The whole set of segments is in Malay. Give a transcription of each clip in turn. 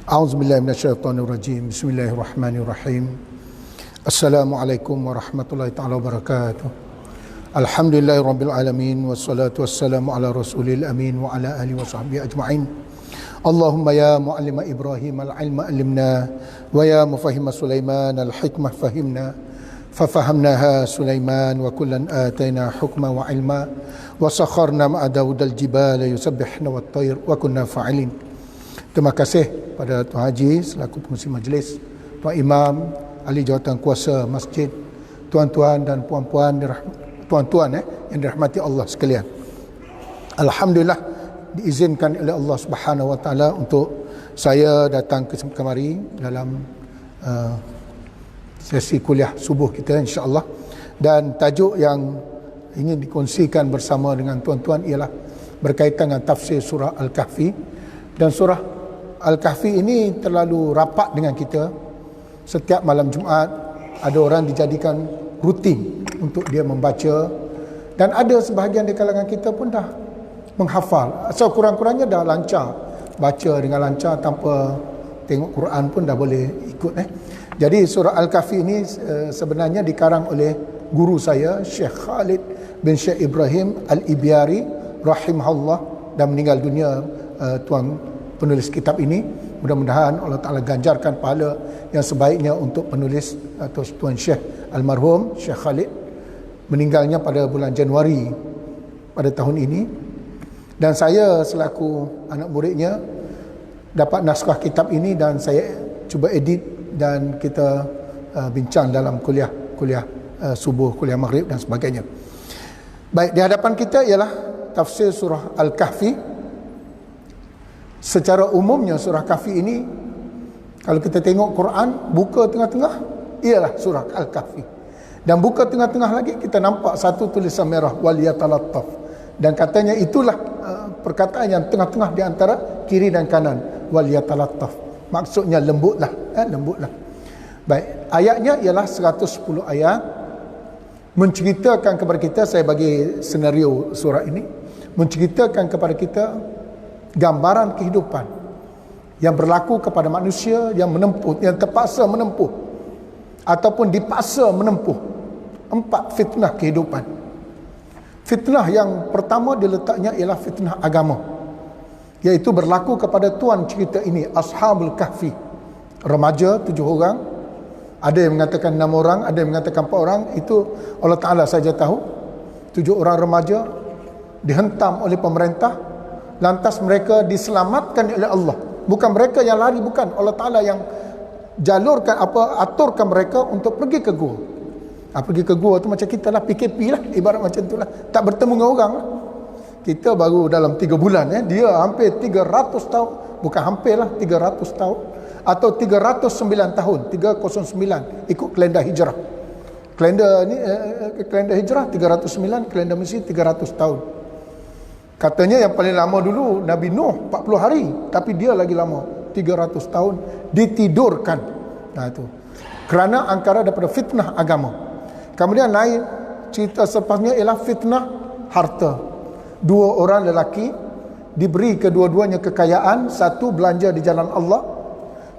A'udzubillahi minasyaitonirrajim. Bismillahirrahmanirrahim. Assalamualaikum warahmatullahi taala wabarakatuh. Alhamdulillahirabbil alamin wassalatu wassalamu ala rasulil amin wa ala alihi washabbihi ajmain. Allahumma ya muallima Ibrahim al-ilma allimna wa ya mufahhima Sulaiman al-hikmah fahimna. Fafahamnaha Sulaiman wa kullan atayna hukma wa ilma wa sakharna ma'a Daud al-jibala yusabbihna wat-tayr wa kunna fa'ilin. Terima kasih pada Tuan Haji selaku pengurusi majlis, Tuan Imam, ahli jawatan kuasa masjid, tuan-tuan dan puan-puan, yang dirahmati Allah sekalian. Alhamdulillah diizinkan oleh Allah Subhanahu Wa Taala untuk saya datang ke kemari dalam sesi kuliah subuh kita insya-Allah, dan tajuk yang ingin dikongsikan bersama dengan tuan-tuan ialah berkaitan dengan tafsir surah Al-Kahfi. Dan surah Al-Kahfi ini terlalu rapat dengan kita. Setiap malam Jumaat ada orang dijadikan rutin untuk dia membaca, dan ada sebahagian di kalangan kita pun dah menghafal. So kurang-kurangnya dah lancar baca dengan lancar, tanpa tengok Quran pun dah boleh ikut. Jadi surah Al-Kahfi ini sebenarnya dikarang oleh guru saya, Syekh Khalid bin Syekh Ibrahim Al-Ibyari rahimahullah, dan meninggal dunia tuan penulis kitab ini. Mudah-mudahan Allah Ta'ala ganjarkan pahala yang sebaiknya untuk penulis atau Tuan Syekh almarhum Syekh Khalid. Meninggalnya pada bulan Januari pada tahun ini, dan saya selaku anak muridnya dapat naskah kitab ini dan saya cuba edit, dan kita bincang dalam kuliah subuh, kuliah maghrib dan sebagainya. Baik, di hadapan kita ialah tafsir surah Al-Kahfi. Secara umumnya surah Kahfi ini, kalau kita tengok Quran, buka tengah-tengah ialah surah Al-Kahfi, dan buka tengah-tengah lagi kita nampak satu tulisan merah, wal yatalattaf, dan katanya itulah perkataan yang tengah-tengah di antara kiri dan kanan, wal yatalattaf, maksudnya lembutlah, lembutlah. Baik, ayatnya ialah 110 ayat, menceritakan kepada kita, saya bagi senario surah ini, menceritakan kepada kita gambaran kehidupan yang berlaku kepada manusia yang menempuh, yang terpaksa menempuh ataupun dipaksa menempuh 4 fitnah kehidupan. Fitnah yang pertama diletaknya ialah fitnah agama, iaitu berlaku kepada tuan cerita ini, Ashabul Kahfi, remaja 7 orang. Ada yang mengatakan 6 orang, ada yang mengatakan 4 orang. Itu Allah Ta'ala saja tahu. 7 orang remaja dihentam oleh pemerintah, lantas mereka diselamatkan oleh Allah. Bukan mereka yang lari, bukan. Allah Ta'ala yang jalurkan, aturkan mereka untuk pergi ke gua. Pergi ke gua tu macam kita lah, PKP lah, ibarat macam tu lah. Tak bertemu dengan orang lah. Kita baru dalam 3 bulan, dia hampir 300 tahun. Bukan hampir lah, 300 tahun. Atau 309 tahun, 309 ikut kalender hijrah. Kalender ni, kalender hijrah 309, kalender Mesir 300 tahun. Katanya yang paling lama dulu Nabi Nuh 40 hari, tapi dia lagi lama 300 tahun ditidurkan. Itu kerana angkara daripada fitnah agama. Kemudian lain cerita sepasnya ialah fitnah harta. 2 orang lelaki diberi kedua-duanya kekayaan, satu belanja di jalan Allah,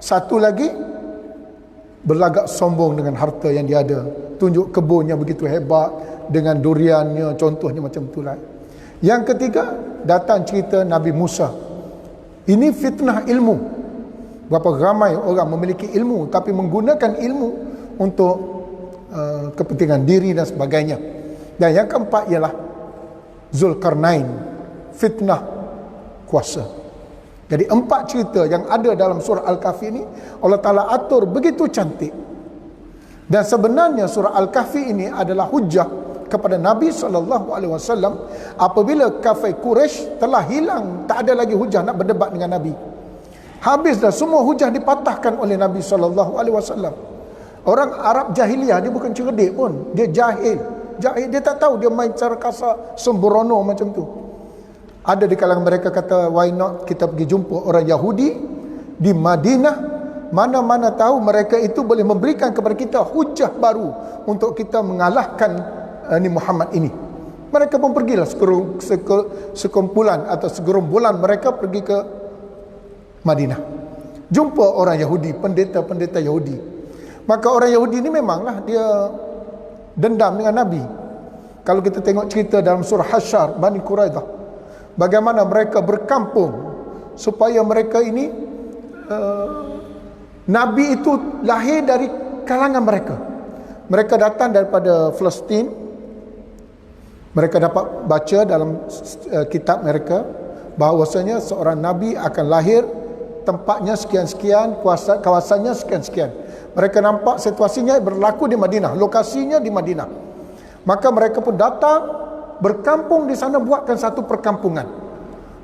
satu lagi berlagak sombong dengan harta yang dia ada, tunjuk kebunnya begitu hebat dengan duriannya, contohnya macam itulah. Yang ketiga, datang cerita Nabi Musa. Ini fitnah ilmu. Berapa ramai orang memiliki ilmu tapi menggunakan ilmu untuk kepentingan diri dan sebagainya. Dan yang keempat ialah Zulkarnain, fitnah kuasa. Jadi 4 cerita yang ada dalam surah Al-Kahfi ini Allah Ta'ala atur begitu cantik. Dan sebenarnya surah Al-Kahfi ini adalah hujah kepada Nabi SAW apabila kafir Quraisy telah hilang, tak ada lagi hujah nak berdebat dengan Nabi. Habis dah, semua hujah dipatahkan oleh Nabi SAW. Orang Arab jahiliah, dia bukan cerdik pun, dia jahil, dia tak tahu, dia main cara kasar, sembrono macam tu. Ada di kalangan mereka kata, why not kita pergi jumpa orang Yahudi di Madinah, mana-mana tahu mereka itu boleh memberikan kepada kita hujah baru untuk kita mengalahkan Muhammad ini. Mereka pun pergilah sekumpulan atau segerombolan mereka pergi ke Madinah. Jumpa orang Yahudi, pendeta-pendeta Yahudi. Maka orang Yahudi ni memanglah dia dendam dengan Nabi. Kalau kita tengok cerita dalam surah Hasyr, Bani Quraidah, bagaimana mereka berkampung supaya mereka ini Nabi itu lahir dari kalangan mereka. Mereka datang daripada Palestin. Mereka dapat baca dalam kitab mereka bahawasanya seorang Nabi akan lahir, tempatnya sekian-sekian, kawasannya sekian-sekian. Mereka nampak situasinya berlaku di Madinah, lokasinya di Madinah. Maka mereka pun datang berkampung di sana, buatkan satu perkampungan.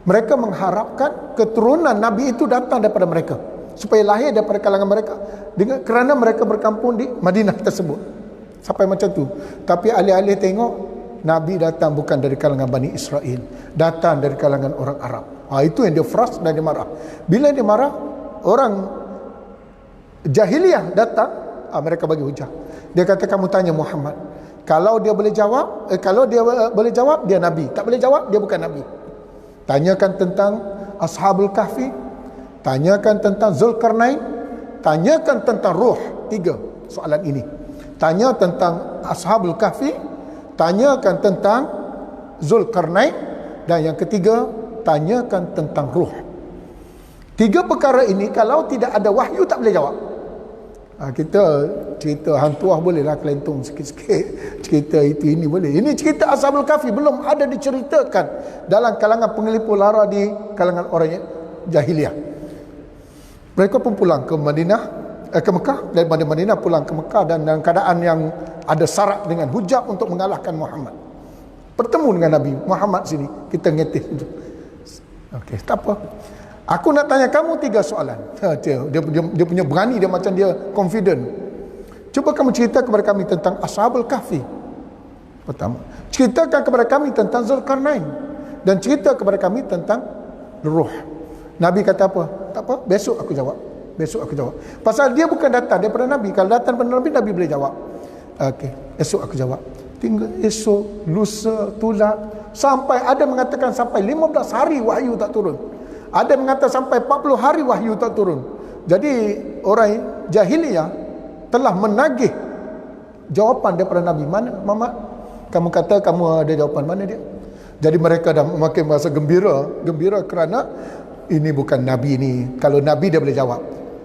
Mereka mengharapkan keturunan Nabi itu datang daripada mereka, supaya lahir daripada kalangan mereka, kerana mereka berkampung di Madinah tersebut. Sampai macam tu. Tapi alih-alih tengok, Nabi datang bukan dari kalangan Bani Israel, datang dari kalangan orang Arab. Itu yang dia frust dan dia marah. Bila dia marah, orang jahiliyah datang, mereka bagi hujah. Dia kata, kamu tanya Muhammad, kalau dia boleh jawab, dia Nabi. Tak boleh jawab, dia bukan Nabi. Tanyakan tentang Ashabul Kahfi, tanyakan tentang Zulkarnain, tanyakan tentang Ruh. 3 soalan ini. Tanya tentang Ashabul Kahfi, tanyakan tentang Zulkarnain, dan yang ketiga, tanyakan tentang Ruh. 3 perkara ini kalau tidak ada wahyu tak boleh jawab. Kita cerita hantuah bolehlah kelentung sikit-sikit, cerita itu ini boleh. Ini cerita Ashabul Kahfi belum ada diceritakan dalam kalangan pengelipur lara di kalangan orang jahiliyah. Mereka pun pulang ke Madinah, ke Mekah, daripada Madinah pulang ke Mekah, dan dalam keadaan yang ada syarat dengan hujah untuk mengalahkan Muhammad. Bertemu dengan Nabi Muhammad sini, kita ngetih. Okey, tak apa. Aku nak tanya kamu 3 soalan. Dia punya berani, dia macam dia confident. Cuba kamu cerita kepada kami tentang Ashabul Kahfi. Pertama, ceritakan kepada kami tentang Zulkarnain, dan cerita kepada kami tentang Ruh. Nabi kata apa? Tak apa, besok aku jawab. Besok aku jawab. Pasal dia bukan datang daripada Nabi. Kalau datang daripada Nabi, Nabi boleh jawab. Okey, esok aku jawab. Tinggal esok, lusa, tulah, sampai ada mengatakan sampai 15 hari wahyu tak turun. Ada mengatakan sampai 40 hari wahyu tak turun. Jadi orang jahiliyah telah menagih jawapan daripada Nabi. Mana Muhammad? Kamu kata kamu ada jawapan, mana dia? Jadi mereka dah makin merasa gembira kerana ini bukan Nabi ni. Kalau Nabi dia boleh jawab.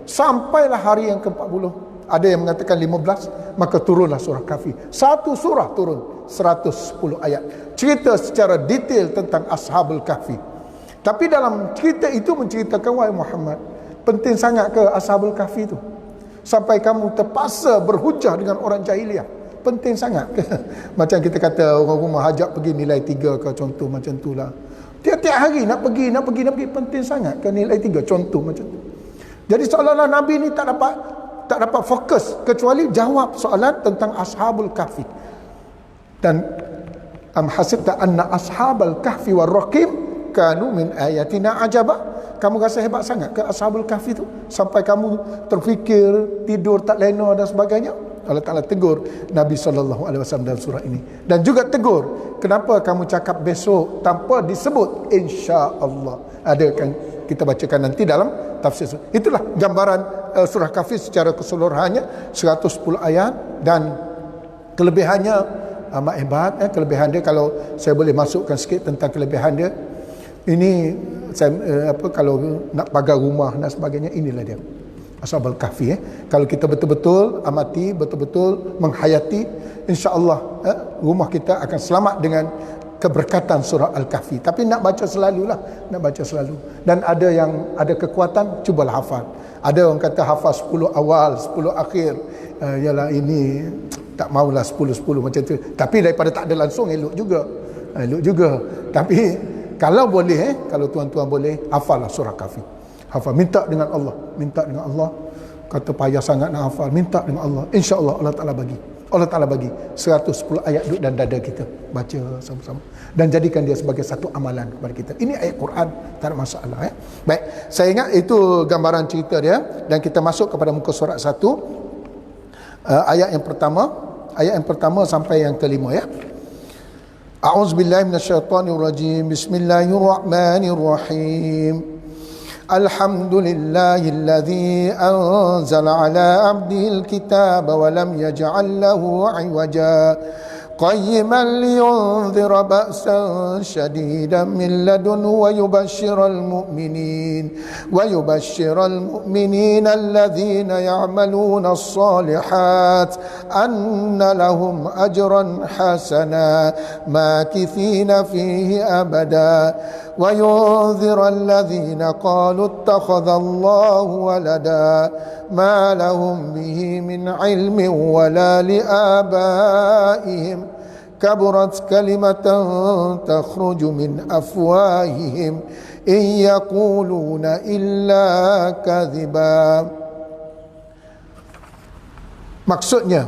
Sampailah hari yang ke-40. Ada yang mengatakan 15, maka turunlah surah Kahfi. Satu surah turun, 110 ayat. Cerita secara detail tentang Ashabul Kahfi. Tapi dalam cerita itu menceritakan, wahai Muhammad, penting sangat ke Ashabul Kahfi itu? Sampai kamu terpaksa berhujah dengan orang jahiliyah. Penting sangat ke? Macam kita kata orang rumah hajat pergi nilai 3 ke, contoh macam itulah. Tiap-tiap hari nak pergi. Penting sangat ke nilai 3, contoh macam tu. Jadi seolah-olah Nabi ni tak dapat fokus kecuali jawab soalan tentang Ashabul Kahfi. Dan am hasibta anna ashabal kahfi war raqim kanu min ayatina ajaba. Kamu rasa hebat sangat ke Ashabul Kahfi tu sampai kamu terfikir, tidur tak lena dan sebagainya? Allah Ta'ala tegur Nabi SAW dalam surah ini. Dan juga tegur, kenapa kamu cakap besok tanpa disebut insya-Allah? Ada kan kita bacakan nanti dalam tafsir. Itulah gambaran surah Kahfi secara keseluruhannya, 110 ayat, dan kelebihannya amat hebat. Kelebihan dia, kalau saya boleh masukkan sikit tentang kelebihan dia, ini saya kalau nak pagar rumah dan sebagainya, inilah dia Ashabul Kahfi. Kalau kita betul-betul amati, betul-betul menghayati, insya-Allah rumah kita akan selamat dengan keberkatan surah Al-Kahfi. Tapi nak baca selalulah, nak baca selalu. Dan ada yang ada kekuatan, cubalah hafal. Ada orang kata hafal 10 awal, 10 akhir. Yalah ini tak maulah 10-10 macam tu. Tapi daripada tak ada langsung elok juga. Tapi kalau boleh, kalau tuan-tuan boleh, hafallah surah Kahfi. Hafal, minta dengan Allah. Kata payah sangat nak hafal, minta dengan Allah. Insya-Allah Allah Ta'ala bagi 110 ayat duduk dan dada kita. Baca sama-sama dan jadikan dia sebagai satu amalan kepada kita. Ini ayat Quran, tak ada masalah. Baik, saya ingat itu gambaran cerita dia. Dan kita masuk kepada muka surat 1, ayat yang pertama sampai yang kelima ya. A'udzubillahi minasyaitonirrajim. Bismillahirrahmanirrahim. Alhamdulillahilladzi anzala ala abdihil kitaba wa lam yaj'al lahu 'iwaja قيما لينذر بأسا شديدا من لدنه ويبشر المؤمنين الذين يعملون الصالحات أن لهم أجرا حسنا ماكثين فيه أبدا وينذر الذين قالوا اتخذ الله ولدا ما لهم به من علم ولا لآبائهم كبرت كلمة تخرج من أفواههم إن يقولون إلا كذبا. Maksudnya,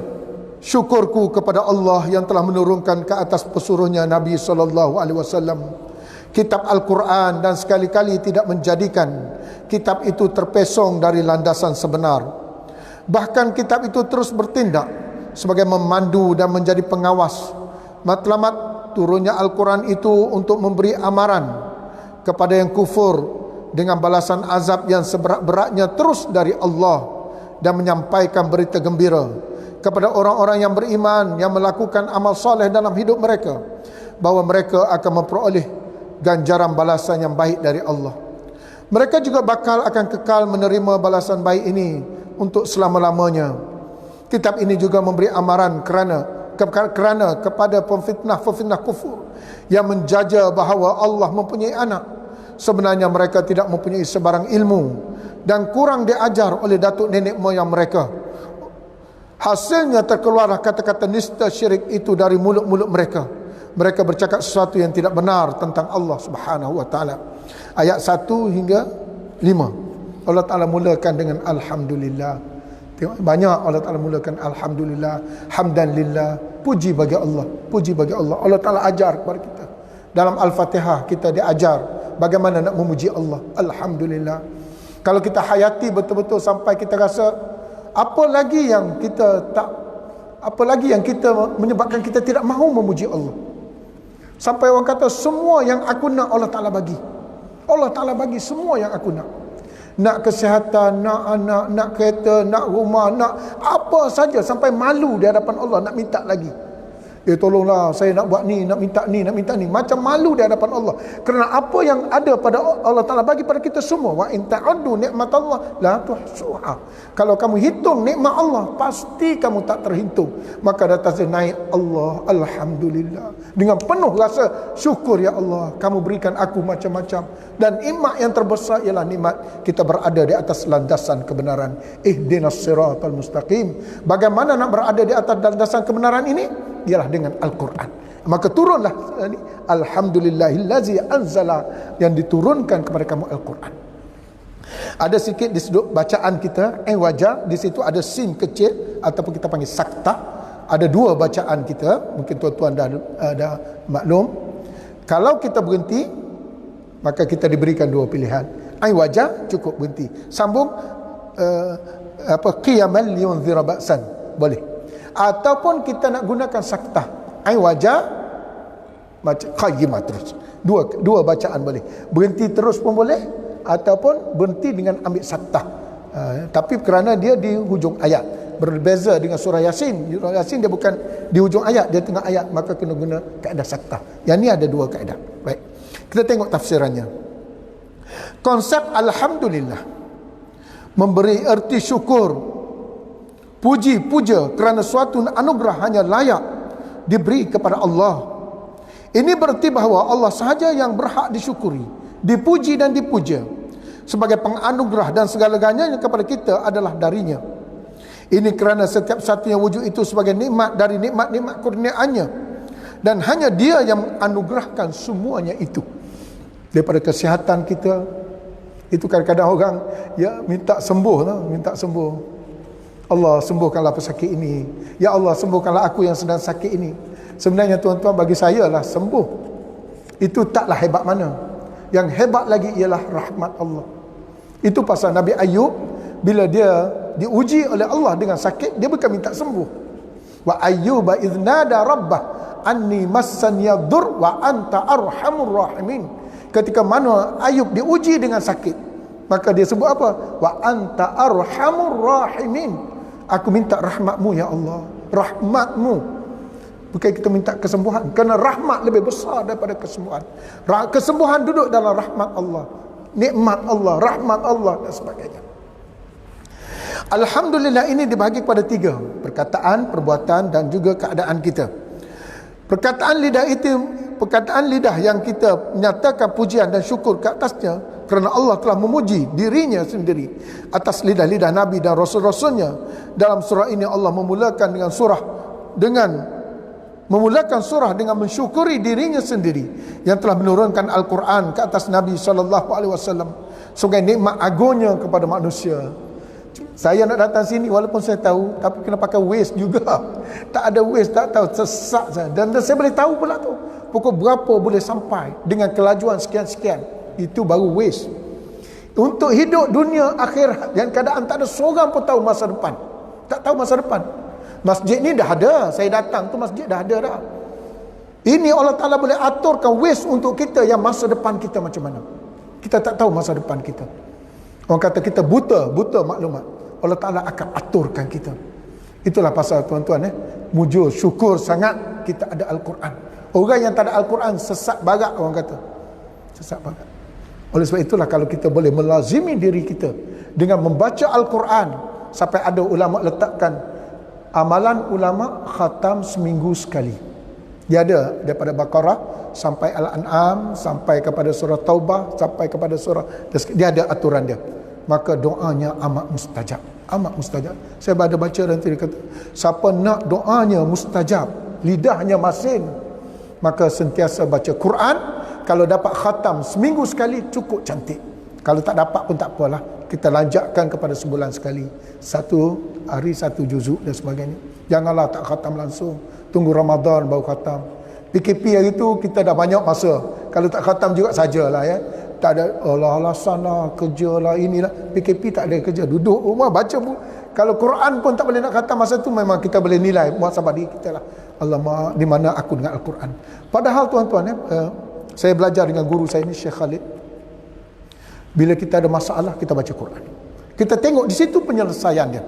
syukurku kepada Allah yang telah menurunkan ke atas pesuruhnya Nabi SAW kitab Al-Quran, dan sekali-kali tidak menjadikan kitab itu terpesong dari landasan sebenar. Bahkan kitab itu terus bertindak sebagai memandu dan menjadi pengawas. Matlamat turunnya Al-Quran itu untuk memberi amaran kepada yang kufur dengan balasan azab yang seberat-beratnya terus dari Allah, dan menyampaikan berita gembira kepada orang-orang yang beriman yang melakukan amal soleh dalam hidup mereka, bahawa mereka akan memperoleh ganjaran balasan yang baik dari Allah. Mereka juga bakal akan kekal menerima balasan baik ini untuk selama-lamanya. Kitab ini juga memberi amaran kerana kepada pemfitnah kufur yang menjaja bahawa Allah mempunyai anak. Sebenarnya mereka tidak mempunyai sebarang ilmu dan kurang diajar oleh datuk nenek moyang mereka. Hasilnya terkeluarlah kata-kata nista syirik itu dari mulut-mulut mereka. Mereka bercakap sesuatu yang tidak benar tentang Allah Subhanahu wa taala. Ayat 1 hingga 5. Allah Taala mulakan dengan alhamdulillah. Tengok, banyak Allah Taala mulakan alhamdulillah, hamdan lillah, puji bagi Allah, puji bagi Allah. Allah Taala ajar kepada kita. Dalam Al-Fatihah kita diajar bagaimana nak memuji Allah. Alhamdulillah. Kalau kita hayati betul-betul sampai kita rasa apa lagi yang menyebabkan kita tidak mahu memuji Allah. Sampai orang kata semua yang aku nak Allah Ta'ala bagi. Allah Ta'ala bagi semua yang aku nak. Nak kesihatan, nak anak, nak kereta, nak rumah, nak apa saja. Sampai malu di hadapan Allah nak minta lagi. Tolonglah saya nak buat ni, nak minta ni, nak minta ni. Macam malu di hadapan Allah. Kerana apa yang ada pada Allah Ta'ala bagi pada kita semua. Wa in ta'uddu ni'matallah la tuhsuha. Kalau kamu hitung nikmat Allah, pasti kamu tak terhitung. Maka datang naik Allah, alhamdulillah. Dengan penuh rasa syukur, ya Allah, kamu berikan aku macam-macam. Dan nikmat yang terbesar ialah nikmat kita berada di atas landasan kebenaran. Ihdinas siratal mustaqim. Bagaimana nak berada di atas landasan kebenaran ini? Ialah dengan Al-Quran. Maka turunlah alhamdulillahillazi anzala, yang diturunkan kepada kamu Al-Quran. Ada sikit di sudut bacaan kita wajah, di situ ada sin kecil ataupun kita panggil sakta. Ada dua bacaan kita, mungkin tuan-tuan dah maklum. Kalau kita berhenti, maka kita diberikan dua pilihan. Wajah cukup berhenti. Sambung qiyamal liyunzira ba'san, boleh. Ataupun kita nak gunakan saktah, wajah macam qayyimah terus. Dua bacaan boleh. Berhenti terus pun boleh, ataupun berhenti dengan ambil saktah. Tapi kerana dia di hujung ayat, berbeza dengan surah Yasin. Surah Yasin dia bukan di hujung ayat, dia tengah ayat, maka kena guna kaedah saktah. Yang ni ada dua kaedah. Baik. Kita tengok tafsirannya. Konsep alhamdulillah memberi erti syukur, puji, puja kerana suatu anugerah hanya layak diberi kepada Allah. Ini berarti bahawa Allah sahaja yang berhak disyukuri, dipuji dan dipuja sebagai penganugerah, dan segala-galanya kepada kita adalah darinya. Ini kerana setiap satunya wujud itu sebagai nikmat dari nikmat-nikmat kurniaannya, dan hanya dia yang anugerahkan semuanya itu. Daripada kesihatan kita, itu kadang-kadang orang minta sembuh lah, minta sembuh. Allah sembuhkanlah pesakit ini. Ya Allah sembuhkanlah aku yang sedang sakit ini. Sebenarnya tuan-tuan, bagi saya lah sembuh itu taklah hebat mana. Yang hebat lagi ialah rahmat Allah. Itu pasal Nabi Ayub, bila dia diuji oleh Allah dengan sakit, dia bukan minta sembuh. Wa ayyuba idznada rabbah anni massani yadur wa anta arhamur rahimin. Ketika mana Ayub diuji dengan sakit, Maka dia sebut apa? Wa anta arhamur rahimin. Aku minta rahmatmu ya Allah. Rahmatmu. Bukan kita minta kesembuhan. Kerana rahmat lebih besar daripada kesembuhan. Kesembuhan duduk dalam rahmat Allah. Nikmat Allah, rahmat Allah dan sebagainya. Alhamdulillah, ini dibahagi kepada 3. Perkataan, perbuatan dan juga keadaan kita. Perkataan lidah yang kita menyatakan pujian dan syukur ke atasnya, kerana Allah telah memuji dirinya sendiri atas lidah-lidah Nabi dan Rasul-Rasulnya. Dalam surah ini Allah memulakan surah dengan mensyukuri dirinya sendiri yang telah menurunkan Al-Quran ke atas Nabi SAW sebagai nikmat agungnya kepada manusia. Saya nak datang sini walaupun saya tahu, tapi kena pakai Waze juga. Tak ada Waze, tak tahu, sesak saya. Dan saya boleh tahu pula tu pukul berapa boleh sampai dengan kelajuan sekian-sekian. Itu baru Waze. Untuk hidup dunia akhirat yang keadaan tak ada seorang pun tahu masa depan. Tak tahu masa depan. Masjid ni dah ada, saya datang tu masjid dah ada dah. Ini Allah Ta'ala boleh aturkan Waze untuk kita yang masa depan kita macam mana. Kita tak tahu masa depan kita. Orang kata kita buta maklumat. Allah Ta'ala akan aturkan kita. Itulah pasal tuan-tuan mujur, syukur sangat kita ada Al-Quran. Orang yang tak ada Al-Quran sesat barat, orang kata. Sesat barat. Oleh sebab itulah kalau kita boleh melazimi diri kita dengan membaca Al-Quran, sampai ada ulama letakkan amalan ulama khatam seminggu sekali. Dia ada daripada Baqarah sampai Al-An'am, sampai kepada surah Taubah, sampai kepada surah, dia ada aturan dia. Maka doanya amat mustajab. Amat mustajab. Saya ada baca nanti dia kata, siapa nak doanya mustajab, lidahnya masin, maka sentiasa baca Quran. Kalau dapat khatam seminggu sekali cukup cantik. Kalau tak dapat pun tak apalah, kita lanjutkan kepada sebulan sekali, 1 hari 1 juzuk dan sebagainya. Janganlah tak khatam langsung, tunggu Ramadan baru khatam. PKP hari tu kita dah banyak masa, kalau tak khatam juga sajalah ya. Tak ada alasan lah, kerja lah, inilah. PKP tak ada kerja, duduk rumah baca pun. Kalau Quran pun tak boleh nak khatam masa tu, memang kita boleh nilai muhasabah diri kita lah. Alamak, di mana aku dengan Al-Quran. Padahal tuan-tuan saya belajar dengan guru saya ni, Syekh Khalid. Bila kita ada masalah, kita baca Quran. Kita tengok di situ penyelesaian dia.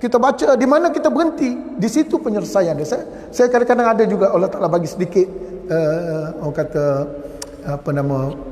Kita baca, di mana kita berhenti, di situ penyelesaian dia. Saya kadang-kadang ada juga Allah Ta'ala bagi sedikit orang kata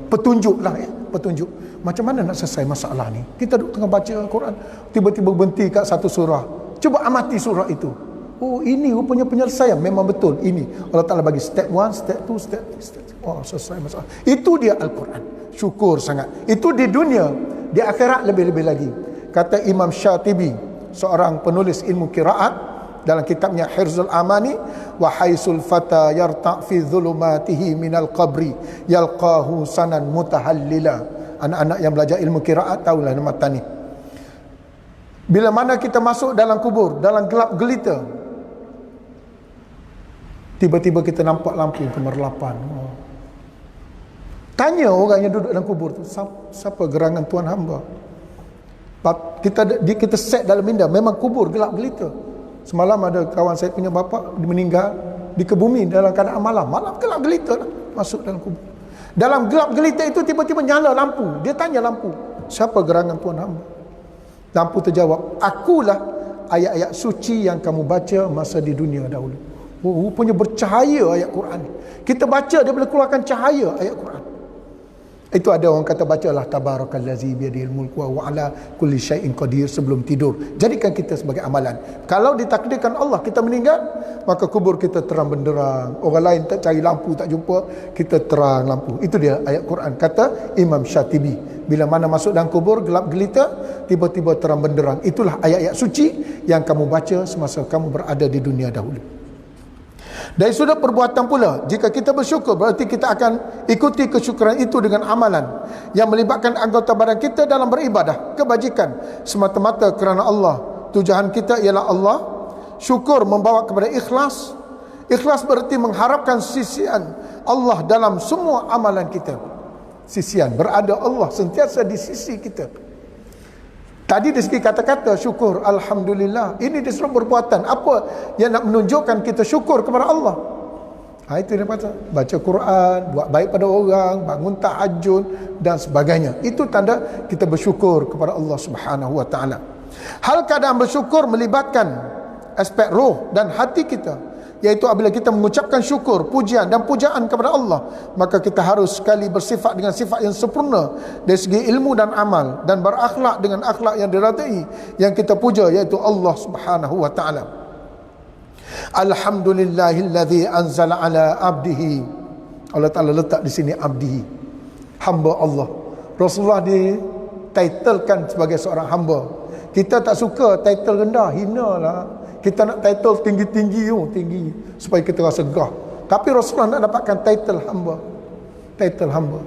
petunjuk lah ya, petunjuk macam mana nak selesai masalah ni. Kita duduk tengah baca Quran, tiba-tiba berhenti kat satu surah, cuba amati surah itu. Oh, ini rupanya penyelesaian. Memang betul, ini Allah Ta'ala bagi step 1, step 2, step 3, step 4. Oh, selesai masalah. Itu dia Al-Quran. Syukur sangat. Itu di dunia. Di akhirat lebih-lebih lagi. Kata Imam Syatibi, seorang penulis ilmu qiraat, dalam kitabnya Hirzul Amani, wa haisul fata yarta' fi dhulumatihi minal qabri yalqahu sanan mutahallila. Anak-anak yang belajar ilmu qiraat tahulah nama tani. Bila mana kita masuk dalam kubur, dalam gelap gelita, tiba-tiba kita nampak lampu kemerlapan. Tanya orang yang duduk dalam kubur tu, siapa gerangan Tuhan hamba? Kita set dalam minda, memang kubur gelap gelita. Semalam ada kawan saya punya bapa meninggal di Kebumi dalam keadaan malam gelap gelita lah, masuk dalam kubur. Dalam gelap gelita itu tiba-tiba nyala lampu. Dia tanya lampu, siapa gerangan Tuhan hamba? Lampu terjawab, akulah ayat-ayat suci yang kamu baca masa di dunia dahulu. Oh, rupanya bercahaya ayat Quran. Kita baca, dia boleh keluarkan cahaya ayat Quran. Itu ada orang kata bacalah tabarakallazi biyadihil mulku wa huwa ala kulli syai'in qadir sebelum tidur. Jadikan kita sebagai amalan. Kalau ditakdirkan Allah kita meninggal, maka kubur kita terang benderang. Orang lain tak cari lampu tak jumpa, kita terang lampu. Itu dia ayat Quran. Kata Imam Syatibi, bila mana masuk dalam kubur gelap gelita, tiba-tiba terang benderang. Itulah ayat-ayat suci yang kamu baca semasa kamu berada di dunia dahulu. Dari sudut perbuatan pula, jika kita bersyukur, berarti kita akan ikuti kesyukuran itu dengan amalan yang melibatkan anggota badan kita dalam beribadah, kebajikan semata-mata kerana Allah. Tujuan kita ialah Allah. Syukur membawa kepada ikhlas. Ikhlas berarti mengharapkan sisian Allah dalam semua amalan kita. Sisian, berada Allah sentiasa di sisi kita. Tadi dari segi kata-kata syukur, alhamdulillah. Ini disuruh perbuatan. Apa yang nak menunjukkan kita syukur kepada Allah? Itu dia baca Quran, buat baik pada orang, bangun tahajud dan sebagainya. Itu tanda kita bersyukur kepada Allah Subhanahu wa taala. Hal keadaan bersyukur melibatkan aspek roh dan hati kita, iaitu apabila kita mengucapkan syukur, pujian dan pujaan kepada Allah, maka kita harus sekali bersifat dengan sifat yang sempurna dari segi ilmu dan amal, dan berakhlak dengan akhlak yang diridai yang kita puja, iaitu Allah Subhanahu wa taala. Alhamdulillahilladzi anzala ala abdihi. Allah Taala letak di sini abdihi, hamba Allah. Rasulullah dititlekan sebagai seorang hamba. Kita tak suka title rendah, hina lah. Kita nak title tinggi-tinggi, tinggi supaya kita rasa gah. Tapi Rasulullah nak dapatkan title hamba. Title hamba.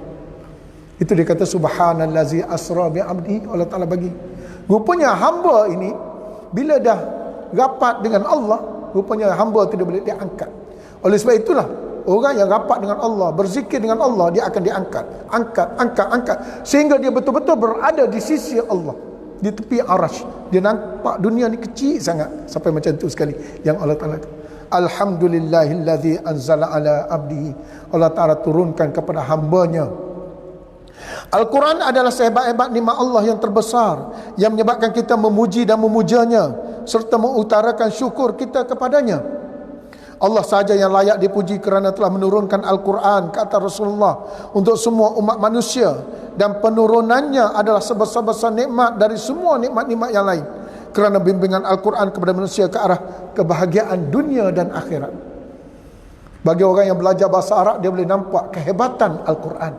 Itu dia kata subhanallazi asra bi abdihi. Allah Taala bagi. Rupanya hamba ini bila dah rapat dengan Allah, rupanya hamba tu dia boleh diangkat. Oleh sebab itulah orang yang rapat dengan Allah, berzikir dengan Allah, dia akan diangkat. Angkat sehingga dia betul-betul berada di sisi Allah, di tepi arash. Dia nampak dunia ni kecil sangat, sampai macam tu sekali yang Allah Taala. Alhamdulillahilladzi anzala ala abdihi. Allah Taala turunkan kepada hambanya. Al-Quran adalah sehebat-hebat nikmat Allah yang terbesar, yang menyebabkan kita memuji dan memujanya serta mengutarakan syukur kita kepadanya. Allah sahaja yang layak dipuji kerana telah menurunkan Al-Quran ke atas Rasulullah untuk semua umat manusia, dan penurunannya adalah sebesar-besar nikmat dari semua nikmat-nikmat yang lain, kerana bimbingan Al-Quran kepada manusia ke arah kebahagiaan dunia dan akhirat. Bagi orang yang belajar bahasa Arab, dia boleh nampak kehebatan Al-Quran.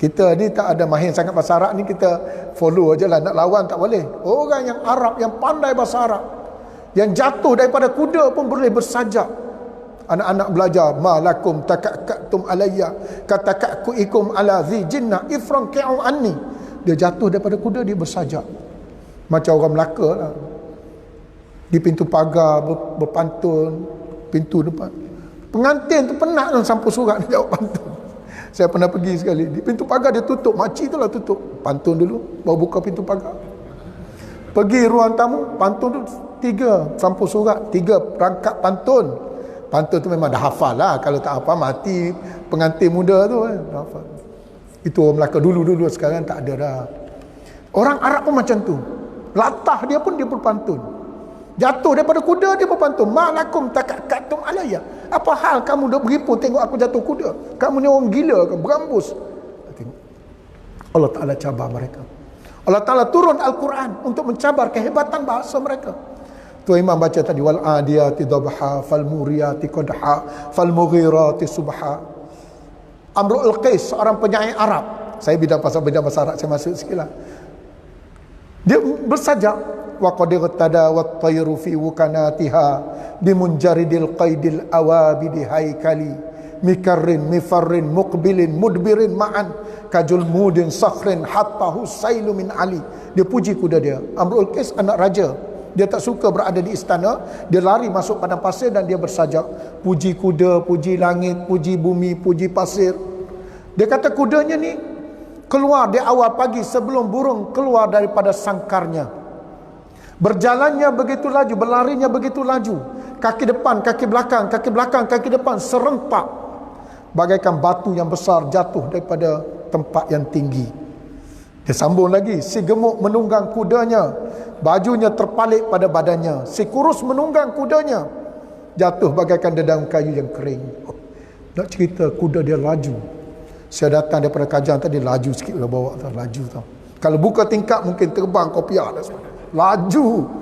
Kita ni tak ada mahir sangat bahasa Arab ni, kita follow aje lah, nak lawan tak boleh. Orang yang Arab, yang pandai bahasa Arab, yang jatuh daripada kuda pun boleh bersajak. Anak-anak belajar, ma lakum takakatum alayya katakakuikum ala zi jinnah ifran ki'u anni. Dia jatuh daripada kuda, dia bersajak macam orang Melaka lah. Di pintu pagar berpantun, pintu depan. Pengantin tu penat nak sampul surat dia jawab pantun. Saya pernah pergi sekali, di pintu pagar dia tutup, makcik tu lah tutup. Pantun dulu, baru buka pintu pagar. Pergi ruang tamu, pantun tu 3 sampul surat, 3 perangkat pantun. Pantun tu memang dah hafal lah. Kalau tak hafal, mati pengantin muda tu kan. Dah hafal. Itu orang Melaka dulu-dulu, sekarang tak ada dah. Orang Arab pun macam tu. Latah dia pun dia berpantun. Jatuh daripada kuda dia berpantun. Malakum takakatum alayya. Apa hal kamu dah beripu tengok aku jatuh kuda? Kamu ni orang gila ke? Berambus. Tengok. Allah Ta'ala cabar mereka. Allah Ta'ala turun Al-Quran untuk mencabar kehebatan bahasa mereka. Tu Imam baca tadi, wal adiyati dhabha fal muriyati qadha fal mughirati subha. Amrul Qais, seorang penyair Arab. Saya bidang bahasa Arab, saya masuk sikitlah. Dia bersajak, wa qad tada wat tayru fi wukanatiha bimunjaridil qaidil awabidi haikali mikarrin mifarrin muqbilin mudbirin ma'an kajul mudin sakhrin hatta husailu min ali. Dia puji kuda dia. Amrul Qais anak raja, dia tak suka berada di istana, dia lari masuk padang pasir dan dia bersajak, puji kuda, puji langit, puji bumi, puji pasir. Dia kata kudanya ni keluar di awal pagi sebelum burung keluar daripada sangkarnya. Berjalannya begitu laju, berlarinya begitu laju. Kaki depan, kaki belakang, kaki belakang, kaki depan serempak. Bagaikan batu yang besar jatuh daripada tempat yang tinggi. Dia sambung lagi, si gemuk menunggang kudanya, bajunya terpalit pada badannya. Si kurus menunggang kudanya, jatuh bagaikan dedaunan kayu yang kering. Nak cerita kuda dia laju. Saya datang daripada kajian tadi, laju sikit lah bawa tau, laju tau. Kalau buka tingkap mungkin terbang kopiah dah semua. Laju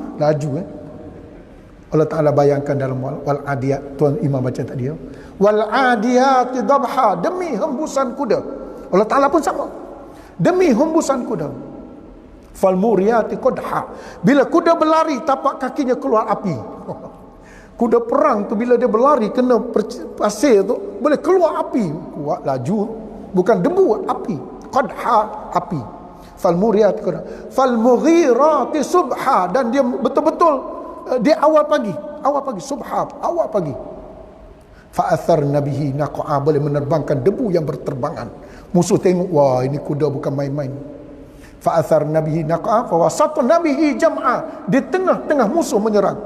Allah Ta'ala bayangkan dalam wal adiyat, tuan Imam baca tadi ya. Wal adiyat dhabha, demi hembusan kuda. Allah Ta'ala pun sama, demi hembusan kuda. Fal muriyati qadha, bila kuda berlari tapak kakinya keluar api. Kuda perang tu bila dia berlari kena pasir tu boleh keluar api. Kuat laju, bukan debu, api. Qadha, api. Fal muriyati qadha fal mughirati subha, dan dia betul-betul di awal pagi subha, awal pagi. Fa atharna bihi naqa, boleh menerbangkan debu yang berterbangan. Musuh tengok, wah ini kuda bukan main-main. Fa atharna bihi naqa fa wasatna bihi jam'a, di tengah-tengah musuh menyerang.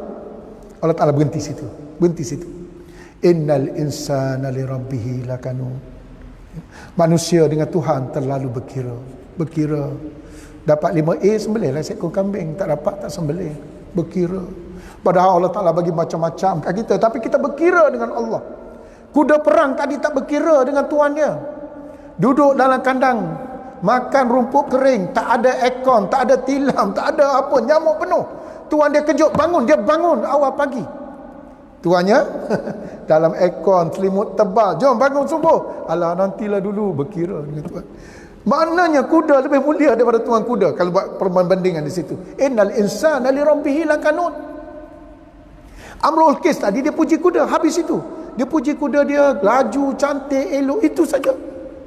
Allah Ta'ala berhenti situ. Innal insana li rabbih lakanun. Manusia dengan Tuhan terlalu berkira. Dapat 5A sembelihlah seekor kambing, tak dapat tak sembelih. Berkira. Padahal Allah Ta'ala bagi macam-macam kat kita, tapi kita berkira dengan Allah. Kuda perang tadi tak berkira dengan tuannya. Duduk dalam kandang, makan rumput kering, tak ada aircon, tak ada tilam, tak ada apa, nyamuk penuh. Tuan dia kejut bangun, dia bangun awal pagi. Tuannya dalam aircon, selimut tebal, jom bangun subuh. Alah, nantilah dulu, berkira dengan Tuhan. Maknanya kuda lebih mulia daripada tuan kuda kalau buat perbandingan di situ. Innal insana li rabbih lakanun. Amrul Qais tadi dia puji kuda, habis itu dia puji kuda dia laju, cantik, elok, itu saja.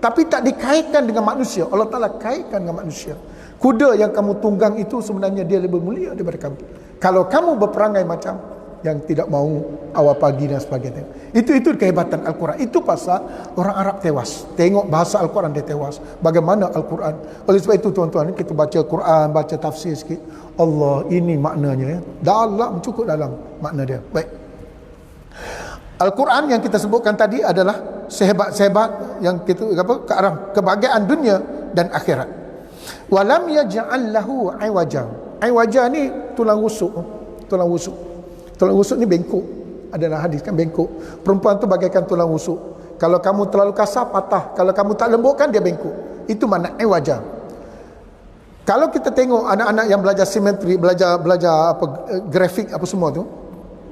Tapi tak dikaitkan dengan manusia. Allah Ta'ala kaitkan dengan manusia. Kuda yang kamu tunggang itu sebenarnya dia lebih mulia daripada kamu. Kalau kamu berperangai macam yang tidak mau awal pagi dan sebagainya. Itu kehebatan Al-Quran. Itu pasal orang Arab tewas. Tengok bahasa Al-Quran dia tewas. Bagaimana Al-Quran. Oleh sebab itu tuan-tuan, kita baca Quran, baca tafsir sikit. Allah, ini maknanya ya. Dalam, cukup dalam makna dia. Baik. Al-Quran yang kita sebutkan tadi adalah sehebat-sehebat yang kita ke arah kebahagiaan dunia dan akhirat. Walam yaj'al lahu iwaja. Iwaja ni tulang rusuk. Tulang rusuk ni bengkok. Adalah hadis kan, bengkok. Perempuan tu bagaikan tulang rusuk. Kalau kamu terlalu kasar, patah. Kalau kamu tak lembutkan, dia bengkok. Itu makna iwaja. Kalau kita tengok anak-anak yang belajar simetri, belajar apa grafik apa semua tu,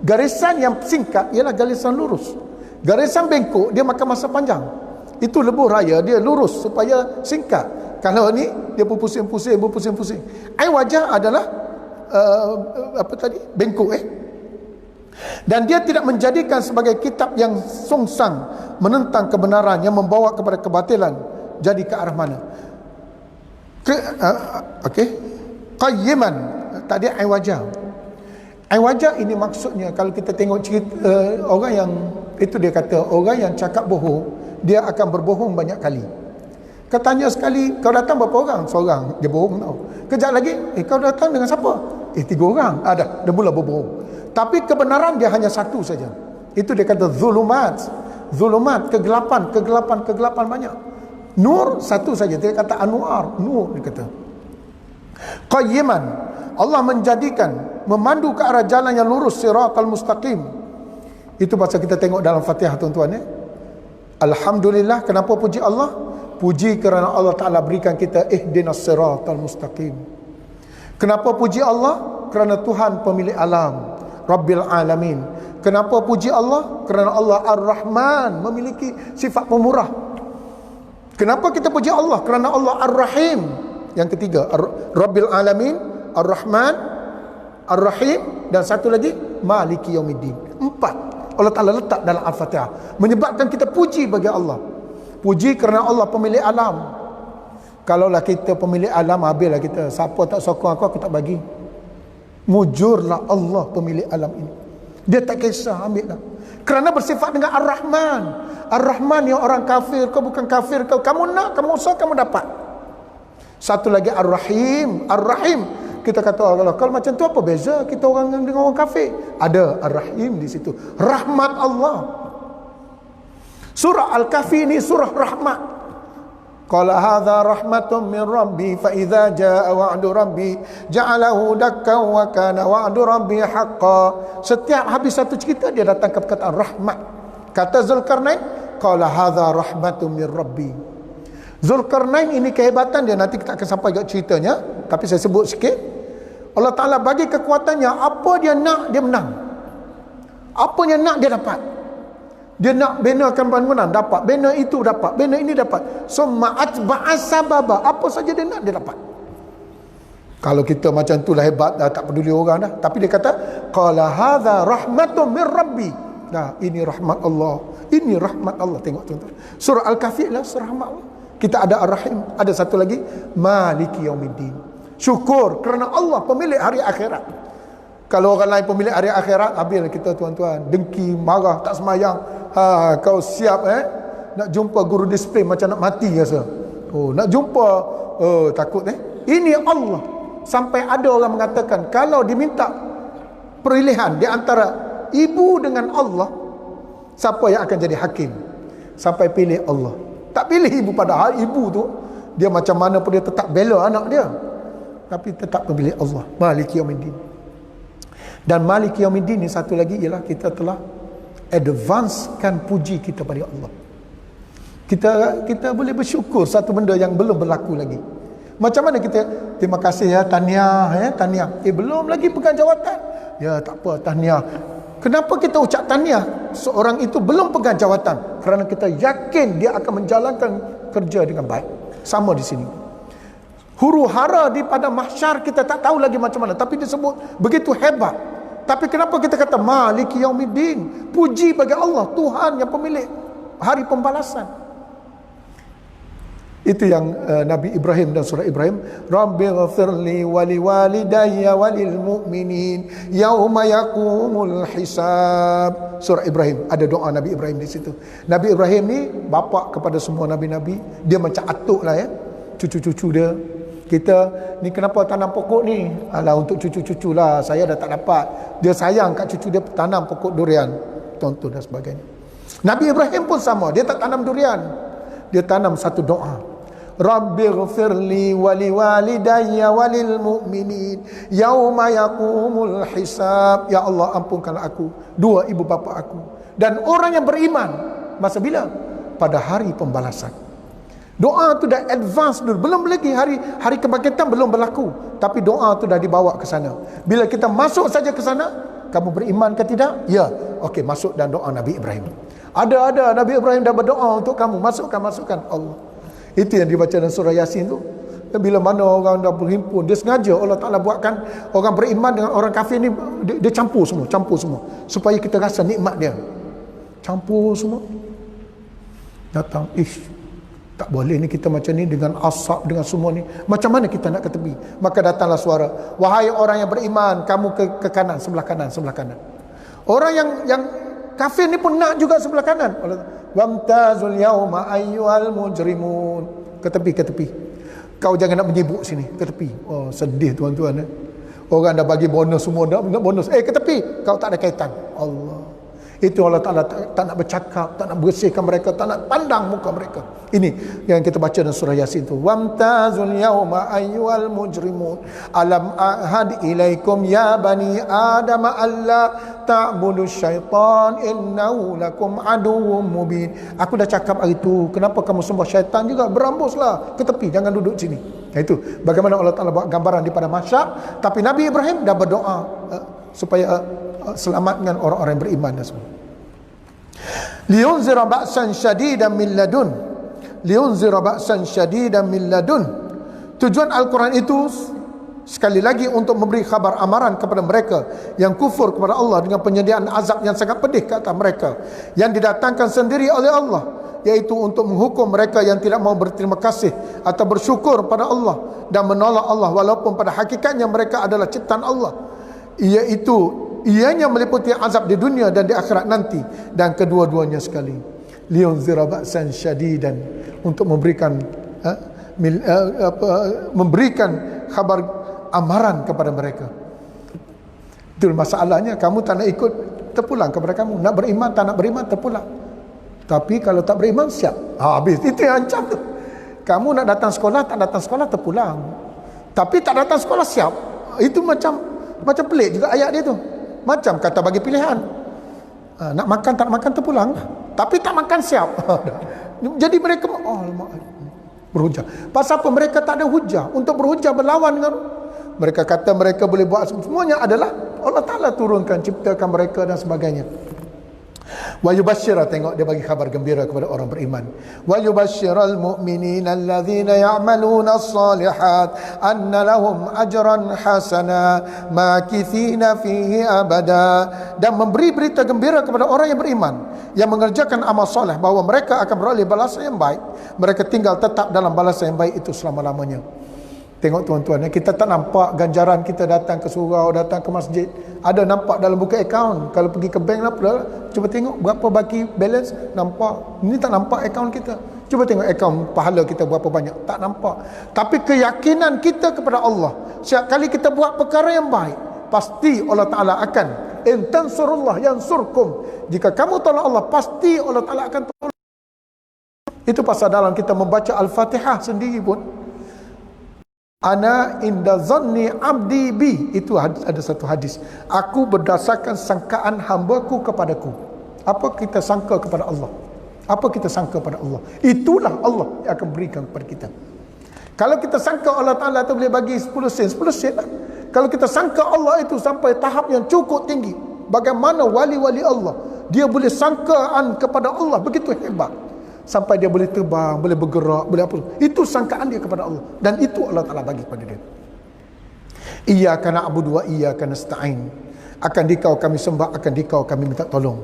garisan yang singkat ialah garisan lurus. Garisan bengkok dia makan masa panjang. Itu lebuh raya, dia lurus supaya singkat. Kalau ni dia berpusing-pusing. Wajah adalah bengkok Dan dia tidak menjadikan sebagai kitab yang songsang menentang kebenaran, yang membawa kepada kebatilan. Jadi ke arah mana? Qayyiman. Tadi wajah ini maksudnya kalau kita tengok cerita orang yang itu, dia kata orang yang cakap bohong, dia akan berbohong banyak kali. Katanya sekali, kau datang berapa orang? Seorang. Dia bohong tau. Kejap lagi, kau datang dengan siapa? 3 orang. Dia mula berbohong. Tapi kebenaran dia hanya satu saja. Itu dia kata zulumat, kegelapan banyak. Nur satu saja. Dia kata anwar, nur dia kata. Qayyiman, Allah menjadikan, memandu ke arah jalan yang lurus, siratal mustaqim. Itu pasal kita tengok dalam Fatihah tuan-tuan ya. Alhamdulillah, kenapa puji Allah? Puji kerana Allah Ta'ala berikan kita ihdinas siratal mustaqim. Kenapa puji Allah? Kerana Tuhan pemilik alam, Rabbil alamin. Kenapa puji Allah? Kerana Allah Ar-Rahman, memiliki sifat pemurah. Kenapa kita puji Allah? Kerana Allah Ar-Rahim. Yang ketiga, Rabbil alamin, Ar-Rahman, Ar-Rahim, dan satu lagi Maliki Yaumiddin. 4 Allah Ta'ala letak dalam Al-Fatihah, menyebabkan kita puji bagi Allah. Puji kerana Allah pemilik alam. Kalaulah kita pemilik alam, habislah kita. Siapa tak sokong aku tak bagi. Mujurlah Allah pemilik alam ini. Dia tak kisah, ambil lah. Kerana bersifat dengan Ar-Rahman. Ar-Rahman yang orang kafir, kau bukan kafir, kamu nak, kamu usaha, kamu dapat. Satu lagi Ar-Rahim. Ar-Rahim, kita kata kalau macam tu apa beza kita orang dengan orang kafir? Ada Ar-Rahim di situ. Rahmat Allah. Surah Al-Kahfi ini surah rahmat. Qala hadza rahmatun min rabbi fa idza jaa wa'du rabbi ja'alahu dakkan wa kana wa'du rabbi haqqan. Setiap habis satu cerita dia datang ke perkataan rahmat. Kata Zulkarnain, qala hadza rahmatun min rabbi. Zulkarnain ini kehebatan dia, nanti kita akan sampai ke ceritanya, tapi saya sebut sikit. Allah Ta'ala bagi kekuatannya, apa dia nak dia menang. Apa dia nak dia dapat. Dia nak benakan bangunan, dapat. Bina itu dapat. Bina ini dapat. Summa atba'a sababa. Apa saja dia nak, dia dapat. Kalau kita macam itulah hebat dah, tak peduli orang dah. Tapi dia kata, qala hadza rahmatun min rabbi. Nah, ini rahmat Allah. Ini rahmat Allah. Tengok tuan-tuan. Surah Al-Kahfi lah surah rahmat Allah. Kita ada Ar-Rahim. Ada satu lagi, Maliki Yaumiddin. Syukur kerana Allah pemilik hari akhirat. Kalau orang lain pemilik hari akhirat, habislah kita tuan-tuan. Dengki, marah, tak semayang. Kau siap nak jumpa guru disiplin macam nak mati rasa. Nak jumpa takut Ini Allah. Sampai ada orang mengatakan kalau diminta perilihan di antara ibu dengan Allah, Siapa yang akan jadi hakim? Sampai pilih Allah. Tak pilih ibu, padahal ibu tu dia macam mana pun dia tetap bela anak dia, tapi tetap memilih Allah. Maliki Yaumiddin. Dan Maliki Yaumiddin ni satu lagi ialah kita telah advancekan puji kita pada Allah. Kita boleh bersyukur satu benda yang belum berlaku lagi. Macam mana kita terima kasih ya, tahniah tahniah. Belum lagi pegang jawatan. Ya tak apa, tahniah. Kenapa kita ucap tahniah? Seorang itu belum pegang jawatan, kerana kita yakin dia akan menjalankan kerja dengan baik. Sama di sini. Huru hara di pada mahsyar kita tak tahu lagi macam mana, tapi disebut begitu hebat. Tapi kenapa kita kata Maliki Yaumiddin? Puji bagi Allah, Tuhan yang pemilik hari pembalasan. Itu yang Nabi Ibrahim dan surah Ibrahim, Rabbi ghafirli wali walidayya walil mu'minin yauma yaqumul hisab. Surah Ibrahim, ada doa Nabi Ibrahim di situ. Nabi Ibrahim ni bapa kepada semua nabi-nabi. Dia macam atuk lah ya, cucu-cucu dia. Kita ni kenapa tanam pokok ni? Alah untuk cucu-cucu lah, saya dah tak dapat. Dia sayang kat cucu dia, tanam pokok durian, tonton dan sebagainya. Nabi Ibrahim pun sama, dia tak tanam durian, dia tanam satu doa, Rabbighfirli wali walidayya walil mu'minin yauma yaqumul hisab. Ya Allah, ampunkanlah aku, dua ibu bapa aku, dan orang yang beriman. Masa bila? Pada hari pembalasan. Doa tu dah advance dulu, belum lagi hari kebangkitan belum berlaku, tapi doa tu dah dibawa ke sana. Bila kita masuk saja ke sana, kamu beriman ke tidak? Ya. Okey, masuk dan doa Nabi Ibrahim. Ada Nabi Ibrahim dah berdoa untuk kamu, masukkan Allah. Itu yang dibaca dalam surah Yasin tu. Dan bila mana orang dah berhimpun, dia sengaja Allah Ta'ala buatkan orang beriman dengan orang kafir ni, dia campur semua, supaya kita rasa nikmat dia. Campur semua. Datang, tak boleh ni kita macam ni, dengan asap, dengan semua ni. Macam mana kita nak ke tepi? Maka datanglah suara, wahai orang yang beriman, kamu ke kanan, sebelah kanan. Orang yang kafir ni pun nak juga sebelah kanan. Wamtazul yauma ayyuhal mujrimun. Ke tepi. Kau jangan nak menyibuk sini, ke tepi. Oh, sedih tuan-tuan. Orang dah bagi bonus semua, nak bonus. Ke tepi. Kau tak ada kaitan. Allah. Itu Allah Ta'ala tak nak bercakap, tak nak bersihkan mereka, tak nak pandang muka mereka. Ini yang kita baca dalam surah Yasin tu. Wamtazul yawma ayyuhal mujrimun alam ahad ilaikum ya bani adam alla ta'budu syaitan innahu lakum aduwwum mubin. Aku dah cakap hari tu, kenapa kamu sembah syaitan juga? Berambuslah ke tepi, jangan duduk sini. Itu bagaimana Allah Ta'ala buat gambaran di pada mahsyar. Tapi Nabi Ibrahim dah berdoa supaya selamatkan orang-orang yang beriman dan semua. Liunzira ba'san syadidan min ladun. Tujuan Al-Quran itu sekali lagi untuk memberi khabar amaran kepada mereka yang kufur kepada Allah dengan penyediaan azab yang sangat pedih ke atas mereka, yang didatangkan sendiri oleh Allah, iaitu untuk menghukum mereka yang tidak mau berterima kasih atau bersyukur pada Allah dan menolak Allah walaupun pada hakikatnya mereka adalah ciptaan Allah, ianya meliputi azab di dunia dan di akhirat nanti, dan kedua-duanya sekali. Liunzira ba'san syadidan, untuk memberikan khabar amaran kepada mereka. Itu masalahnya, kamu tak nak ikut, terpulang kepada kamu. Nak beriman, tak nak beriman, terpulang. Tapi kalau tak beriman, siap. Habis. Itu yang ancam tu. Kamu nak datang sekolah, tak datang sekolah, terpulang. Tapi tak datang sekolah, siap. Itu macam pelik juga ayat dia tu. Macam kata bagi pilihan. Nak makan, tak nak makan, terpulang. Tapi tak makan, siap. Jadi mereka berhujah. Pasal apa? Mereka tak ada hujah untuk berhujah berlawan dengan mereka. Kata mereka boleh buat semuanya adalah Allah Ta'ala turunkan, ciptakan mereka dan sebagainya. Wa yubashshira, tengok dia bagi khabar gembira kepada orang beriman. Wa yubashshiral mu'minina alladhina ya'maluna as-salihat anna lahum ajran hasana makithina fihi abada. Dan memberi berita gembira kepada orang yang beriman yang mengerjakan amal soleh bahawa mereka akan beroleh balasan yang baik. Mereka tinggal tetap dalam balasan yang baik itu selama-lamanya. Tengok tuan-tuan, kita tak nampak ganjaran kita datang ke surau, datang ke masjid. Ada nampak dalam buku akaun. Kalau pergi ke bank, cuba tengok berapa baki balance, nampak. Ini tak nampak akaun kita. Cuba tengok akaun pahala kita berapa banyak, tak nampak. Tapi keyakinan kita kepada Allah, setiap kali kita buat perkara yang baik, pasti Allah Ta'ala akan In tansurullah yansurkum. Jika kamu tolong Allah, pasti Allah Ta'ala akan tolong. Itu pasal dalam kita membaca Al-Fatihah sendiri pun, ana inda zanni abdi bi, itu ada satu hadis, aku berdasarkan sangkaan hambaku kepadaku. Apa kita sangka kepada Allah, apa kita sangka pada Allah, itulah Allah yang akan berikan kepada kita. Kalau kita sangka Allah Ta'ala itu boleh bagi 10 sen, 10 sen lah. Kalau kita sangka Allah itu sampai tahap yang cukup tinggi, bagaimana wali-wali Allah, dia boleh sangkaan kepada Allah begitu hebat, sampai dia boleh terbang, boleh bergerak, boleh apa. Itu sangkaan dia kepada Allah, dan itu Allah Ta'ala bagi kepada dia. Iyyaka na'budu wa iyyaka nasta'in. Akan dikau kami sembah, akan dikau kami minta tolong.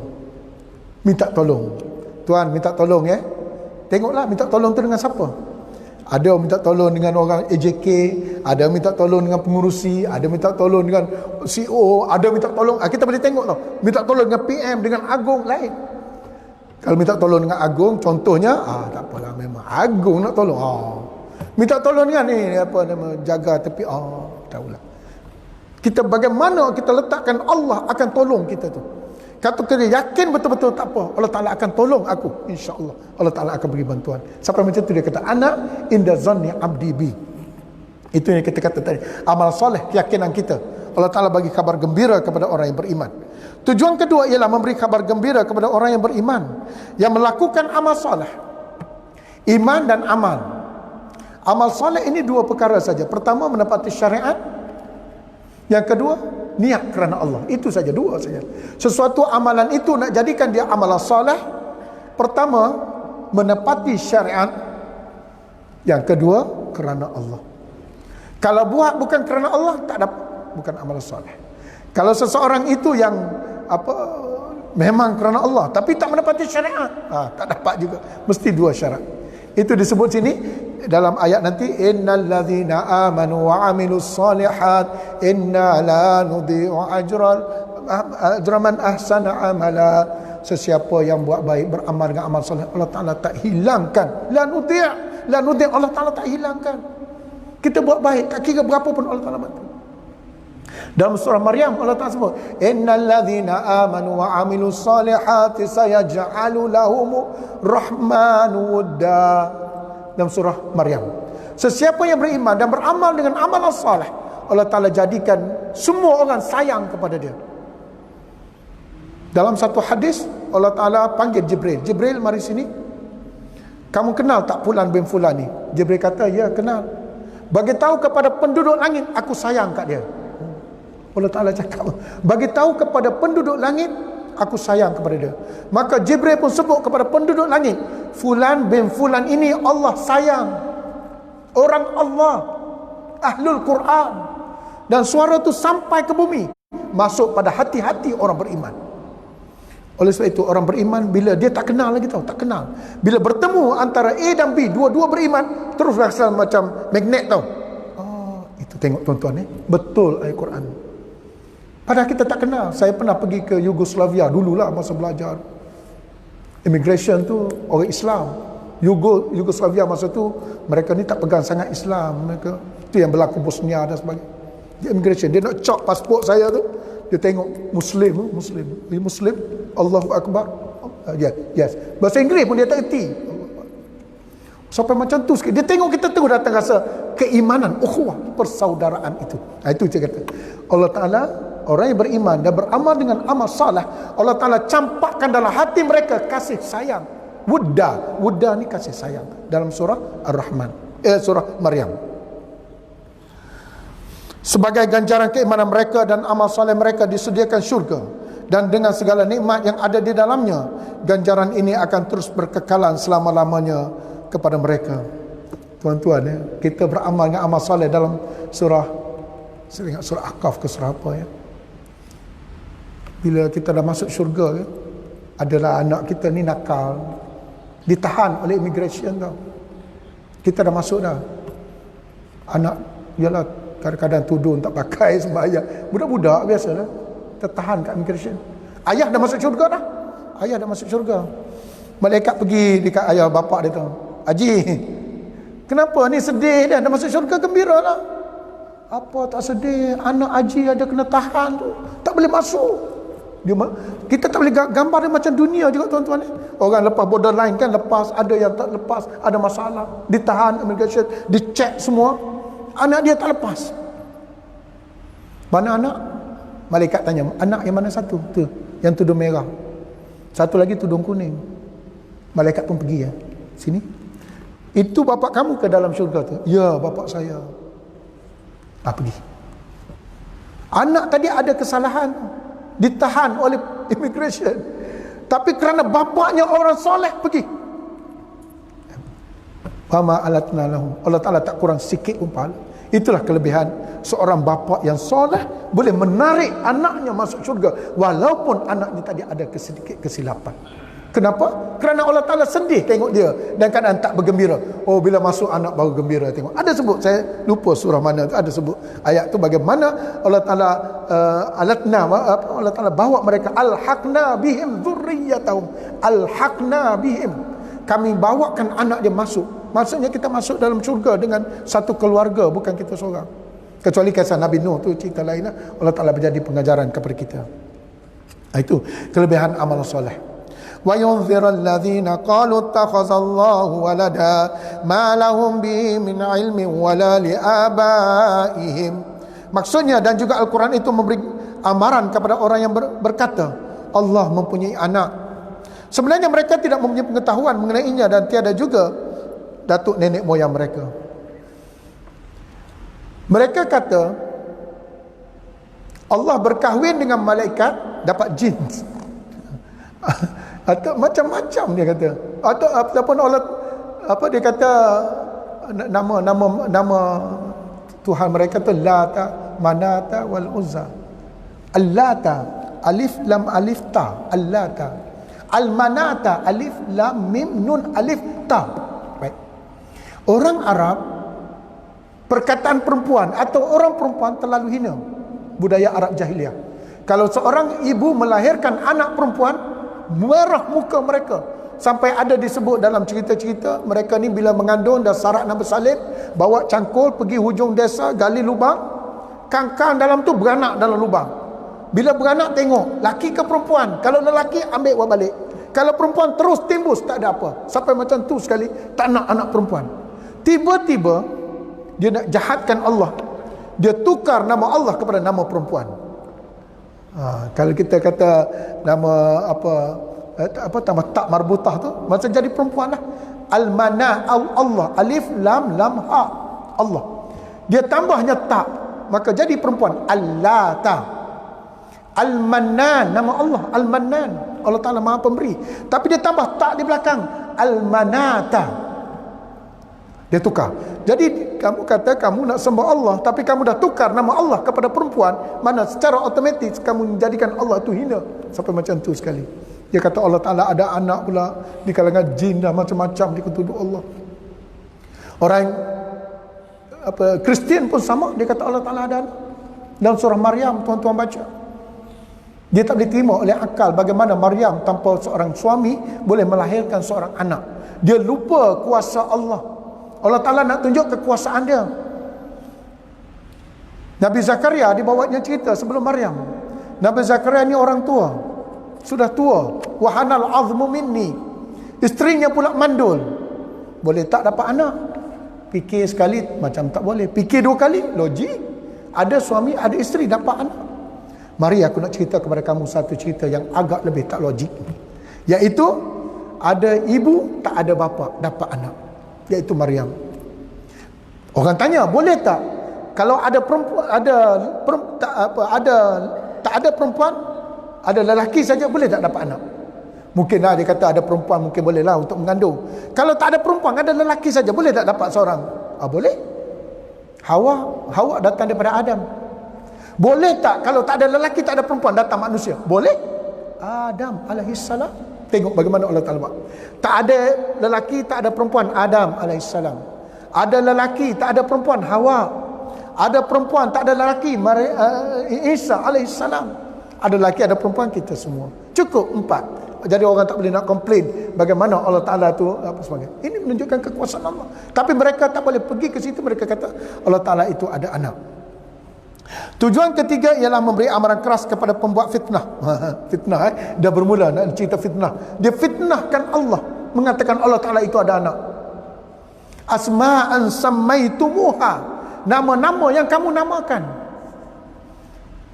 Minta tolong. Tuan minta tolong ya. Tengoklah minta tolong tu dengan siapa. Ada minta tolong dengan orang AJK, ada minta tolong dengan pengurusi, ada minta tolong dengan CEO, ada minta tolong, kita boleh tengok tau. Minta tolong dengan PM, dengan Agung lain. Kalau minta tolong dengan Agung, contohnya, tak apalah, memang Agung nak tolong. Minta tolong dengan ni, apa nama, jaga tepi, tahulah. Kita bagaimana kita letakkan Allah akan tolong kita tu. Kata kita yakin betul-betul tak apa, Allah Ta'ala akan tolong aku, insya-Allah. Allah Ta'ala akan beri bantuan. Sampai macam tu dia kata, ana inda zanni abdi bi. Itu yang kita kata tadi, amal soleh, keyakinan kita. Allah Ta'ala bagi kabar gembira kepada orang yang beriman. Tujuan kedua ialah memberi kabar gembira kepada orang yang beriman, yang melakukan amal soleh. Iman dan amal. Amal soleh ini dua perkara saja. Pertama, menepati syariat. Yang kedua, niat kerana Allah. Itu saja, dua saja. Sesuatu amalan itu nak jadikan dia amalan soleh, pertama, menepati syariat. Yang kedua, kerana Allah. Kalau buat bukan kerana Allah, tak dapat, bukan amalan soleh. Kalau seseorang itu yang memang kerana Allah tapi tak menepati syariat, tak dapat juga. Mesti dua syarat. Itu disebut sini dalam ayat nanti, innal ladzina amanu wa amilus solihat inna la nudhi'u ajra man ahsana amala. Sesiapa yang buat baik, beramal dengan amal soleh, Allah Ta'ala tak hilangkan. La nudhi', Allah Ta'ala tak hilangkan. Kita buat baik, tak kira berapa pun Allah Ta'ala bantu. Dalam surah Maryam Allah Ta'ala sebut, innal ladzina amanu wa amilus solihati sayaj'alu lahumur rahmanu wudda. Dalam surah Maryam, sesiapa yang beriman dan beramal dengan amalan salih, Allah Ta'ala jadikan semua orang sayang kepada dia. Dalam satu hadis Allah Ta'ala panggil Jibril, Jibril mari sini, kamu kenal tak Fulan bin Fulan ni? Jibril kata, ya kenal. Bagi tahu kepada penduduk langit, aku sayang kat dia. Allah Ta'ala cakap, bagi tahu kepada penduduk langit, aku sayang kepada dia. Maka Jibril pun sebut kepada penduduk langit, Fulan bin Fulan ini Allah sayang, orang Allah, ahlul Quran. Dan suara itu sampai ke bumi, masuk pada hati-hati orang beriman. Oleh sebab itu orang beriman, bila dia tak kenal lagi tahu, tak kenal, bila bertemu antara A dan B, dua-dua beriman, terus rasa macam magnet tahu. Itu tengok tuan-tuan, betul ayat Quran. Padahal kita tak kenal. Saya pernah pergi ke Yugoslavia dululah masa belajar. Immigration tu orang Islam. Yugoslavia masa tu mereka ni tak pegang sangat Islam. Mereka tu yang berlaku Bosnia dan sebagainya. Di immigration dia nak cop pasport saya tu, dia tengok Muslim. Allahu Akbar. Yes. Bahasa Inggeris pun dia tak erti. Sampai macam tu sikit. Dia tengok kita terus datang rasa keimanan, ukhuwah, persaudaraan itu. Itu dia kata. Allah Ta'ala, orang yang beriman dan beramal dengan amal salah, Allah Ta'ala campakkan dalam hati mereka kasih sayang. Wudda ni kasih sayang. Dalam surah Ar-Rahman, surah Maryam. Sebagai ganjaran keimanan mereka dan amal saleh mereka disediakan syurga, dan dengan segala nikmat yang ada di dalamnya, ganjaran ini akan terus berkekalan selama-lamanya kepada mereka. Tuan-tuan, kita beramal dengan amal saleh dalam surah, saya ingat surah Ahqaf ke surah apa ya, bila kita dah masuk syurga, adalah anak kita ni nakal, ditahan oleh immigration tau. Kita dah masuk dah, anak ialah kadang-kadang tudung tak pakai sembahyang, budak-budak biasa dah tertahan kat immigration. Ayah dah masuk syurga dah, ayah dah masuk syurga. Malaikat pergi dekat ayah bapak dia tu, Haji, kenapa ni sedih dah masuk syurga, gembira lah. Apa tak sedih, anak Haji ada kena tahan tu, tak boleh masuk. Kita tak boleh gambar dia macam dunia juga tuan-tuan. Orang lepas borderline kan, lepas, ada yang tak lepas, ada masalah, ditahan immigration, dicek semua. Anak dia tak lepas. Mana anak? Malaikat tanya, anak yang mana satu? Tu, yang tudung merah. Satu lagi tudung kuning. Malaikat pun pergi ya. Sini. Itu bapak kamu ke dalam syurga tu? Ya, bapak saya. Pergi. Anak tadi ada kesalahan, ditahan oleh immigration, tapi kerana bapaknya orang soleh, pergi. Fama alatna lahum, Allah Ta'ala tak kurang sikit pun pahala. Itulah kelebihan seorang bapa yang soleh, boleh menarik anaknya masuk syurga walaupun anaknya tadi ada sedikit kesilapan. Kenapa? Kerana Allah Ta'ala sedih tengok dia dan kadang tak bergembira. Oh, bila masuk anak baru gembira tengok. Ada sebut, saya lupa surah mana tu, ada sebut ayat tu bagaimana Allah Ta'ala Allah Ta'ala bawa mereka, alhaqna bihim dzurriyyatahum, alhaqna bihim, kami bawakan anak dia masuk. Maksudnya kita masuk dalam syurga dengan satu keluarga, bukan kita seorang. Kecuali kisah Nabi Nuh tu cerita lain, Allah Ta'ala menjadi pengajaran kepada kita. Itu kelebihan amal soleh. وَيُنْذِرَ الَّذِينَ قَالُوا اتَّخَذَ اللَّهُ وَلَدًا مَا لَهُمْ بِهِ مِنْ عِلْمٍ وَلَا لِآبَائِهِمْ. Maksudnya, dan juga Al-Quran itu memberi amaran kepada orang yang berkata Allah mempunyai anak. Sebenarnya mereka tidak mempunyai pengetahuan mengenainya dan tiada juga datuk nenek moyang mereka. Mereka kata Allah berkahwin dengan malaikat, dapat jin. Atau macam-macam dia kata. Atau ataupun Allah dia kata nama Tuhan mereka tu Lata, Manata wal Uzza. Al-Lata, alif lam alif ta, Al-Lata. Al-Manata, alif lam mim nun alif ta. Baik. Orang Arab, perkataan perempuan atau orang perempuan terlalu hina. Budaya Arab jahiliah. Kalau seorang ibu melahirkan anak perempuan, merah muka mereka. Sampai ada disebut dalam cerita-cerita, mereka ni bila mengandung dah sarak nak bersalin, bawa cangkul pergi hujung desa, gali lubang, kangkang dalam tu beranak dalam lubang. Bila beranak tengok laki ke perempuan, kalau lelaki ambil buat balik, kalau perempuan terus timbus tak ada apa. Sampai macam tu sekali, tak nak anak perempuan. Tiba-tiba dia nak jahatkan Allah, dia tukar nama Allah kepada nama perempuan. Kalau kita kata nama nama tak marbutah tu, macam jadi perempuan lah. Al-Mana, Allah, alif lam lam ha, Allah. Dia tambahnya tak, maka jadi perempuan. Al-Lata. Al-Mannan, nama Allah Al-Mannan, Allah Ta'ala Maha Pemberi, tapi dia tambah tak di belakang. Al-Manata, dia tukar. Jadi kamu kata kamu nak sembah Allah, tapi kamu dah tukar nama Allah kepada perempuan, mana secara otomatis kamu menjadikan Allah itu hina. Sampai macam tu sekali. Dia kata Allah Ta'ala ada anak pula, di kalangan jin dah macam-macam dia tuduh Allah. Orang Kristian pun sama, dia kata Allah Ta'ala ada anak. Dalam surah Maryam, tuan-tuan baca, dia tak boleh terima oleh akal bagaimana Maryam tanpa seorang suami boleh melahirkan seorang anak. Dia lupa kuasa Allah. Allah Ta'ala nak tunjuk kekuasaan dia. Nabi Zakaria dibawanya cerita sebelum Maryam. Nabi Zakaria ni orang tua, sudah tua. Wahanal azmu minni, isterinya pula mandul. Boleh tak dapat anak? Fikir sekali macam tak boleh, fikir dua kali logik. Ada suami, ada isteri, dapat anak. Mari aku nak cerita kepada kamu satu cerita yang agak lebih tak logik, iaitu ada ibu tak ada bapa dapat anak, iaitu Maryam. Orang tanya, boleh tak kalau ada perempuan, tak ada perempuan, ada lelaki saja, boleh tak dapat anak? Mungkinlah dia kata ada perempuan mungkin boleh lah untuk mengandung. Kalau tak ada perempuan, ada lelaki saja, boleh tak dapat seorang? Boleh. Hawa datang daripada Adam. Boleh tak kalau tak ada lelaki, tak ada perempuan, datang manusia? Boleh. Adam alaihissalam. Tengok bagaimana Allah Ta'ala buat. Tak ada lelaki, tak ada perempuan, Adam alaihissalam. Ada lelaki, tak ada perempuan, Hawa. Ada perempuan, tak ada lelaki, Isa alaihissalam. Ada lelaki, ada perempuan, kita semua. Cukup 4. Jadi orang tak boleh nak komplain bagaimana Allah Ta'ala tu apa sebagainya. Ini menunjukkan kekuasaan Allah. Tapi mereka tak boleh pergi ke situ, mereka kata Allah Ta'ala itu ada anak. Tujuan ketiga ialah memberi amaran keras kepada pembuat fitnah. Fitnah dah bermula nak cerita fitnah. Dia fitnahkan Allah, mengatakan Allah Ta'ala itu ada anak. Asma'an sammaitumuha, nama-nama yang kamu namakan.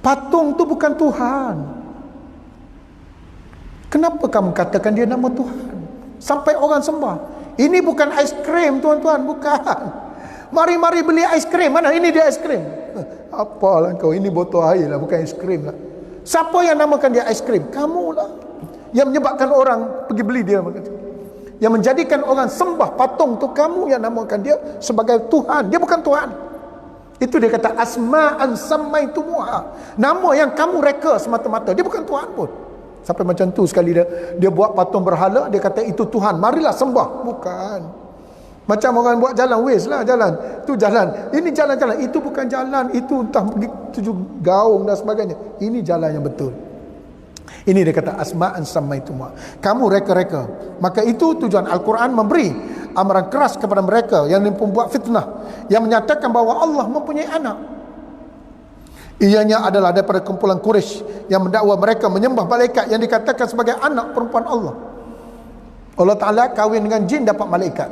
Patung tu bukan Tuhan. Kenapa kamu katakan dia nama Tuhan? Sampai orang sembah. Ini bukan aiskrim tuan-tuan, bukan. Mari-mari beli aiskrim. Mana ini dia aiskrim? Apalah kau, ini botol air lah, bukan aiskrim lah. Siapa yang namakan dia aiskrim? Kamulah. Yang menyebabkan orang pergi beli dia. Yang menjadikan orang sembah patung tu, kamu yang namakan dia sebagai Tuhan. Dia bukan Tuhan. Itu dia kata asma'an sammaitumuha, nama yang kamu reka semata-mata. Dia bukan Tuhan pun. Sampai macam tu sekali dia buat patung berhala, dia kata itu Tuhan, marilah sembah. Bukan. Macam orang buat jalan, wes lah jalan. Tu jalan. Ini jalan-jalan. Itu bukan jalan. Itu entah pergi tuju gaung dan sebagainya. Ini jalan yang betul. Ini dia kata asma'an sammaitumuha, kamu reka-reka. Maka itu tujuan Al-Quran memberi amaran keras kepada mereka yang membuat fitnah, yang menyatakan bahawa Allah mempunyai anak. Ianya adalah daripada kumpulan Quraisy yang mendakwa mereka menyembah malaikat yang dikatakan sebagai anak perempuan Allah. Allah Ta'ala kahwin dengan jin dapat malaikat.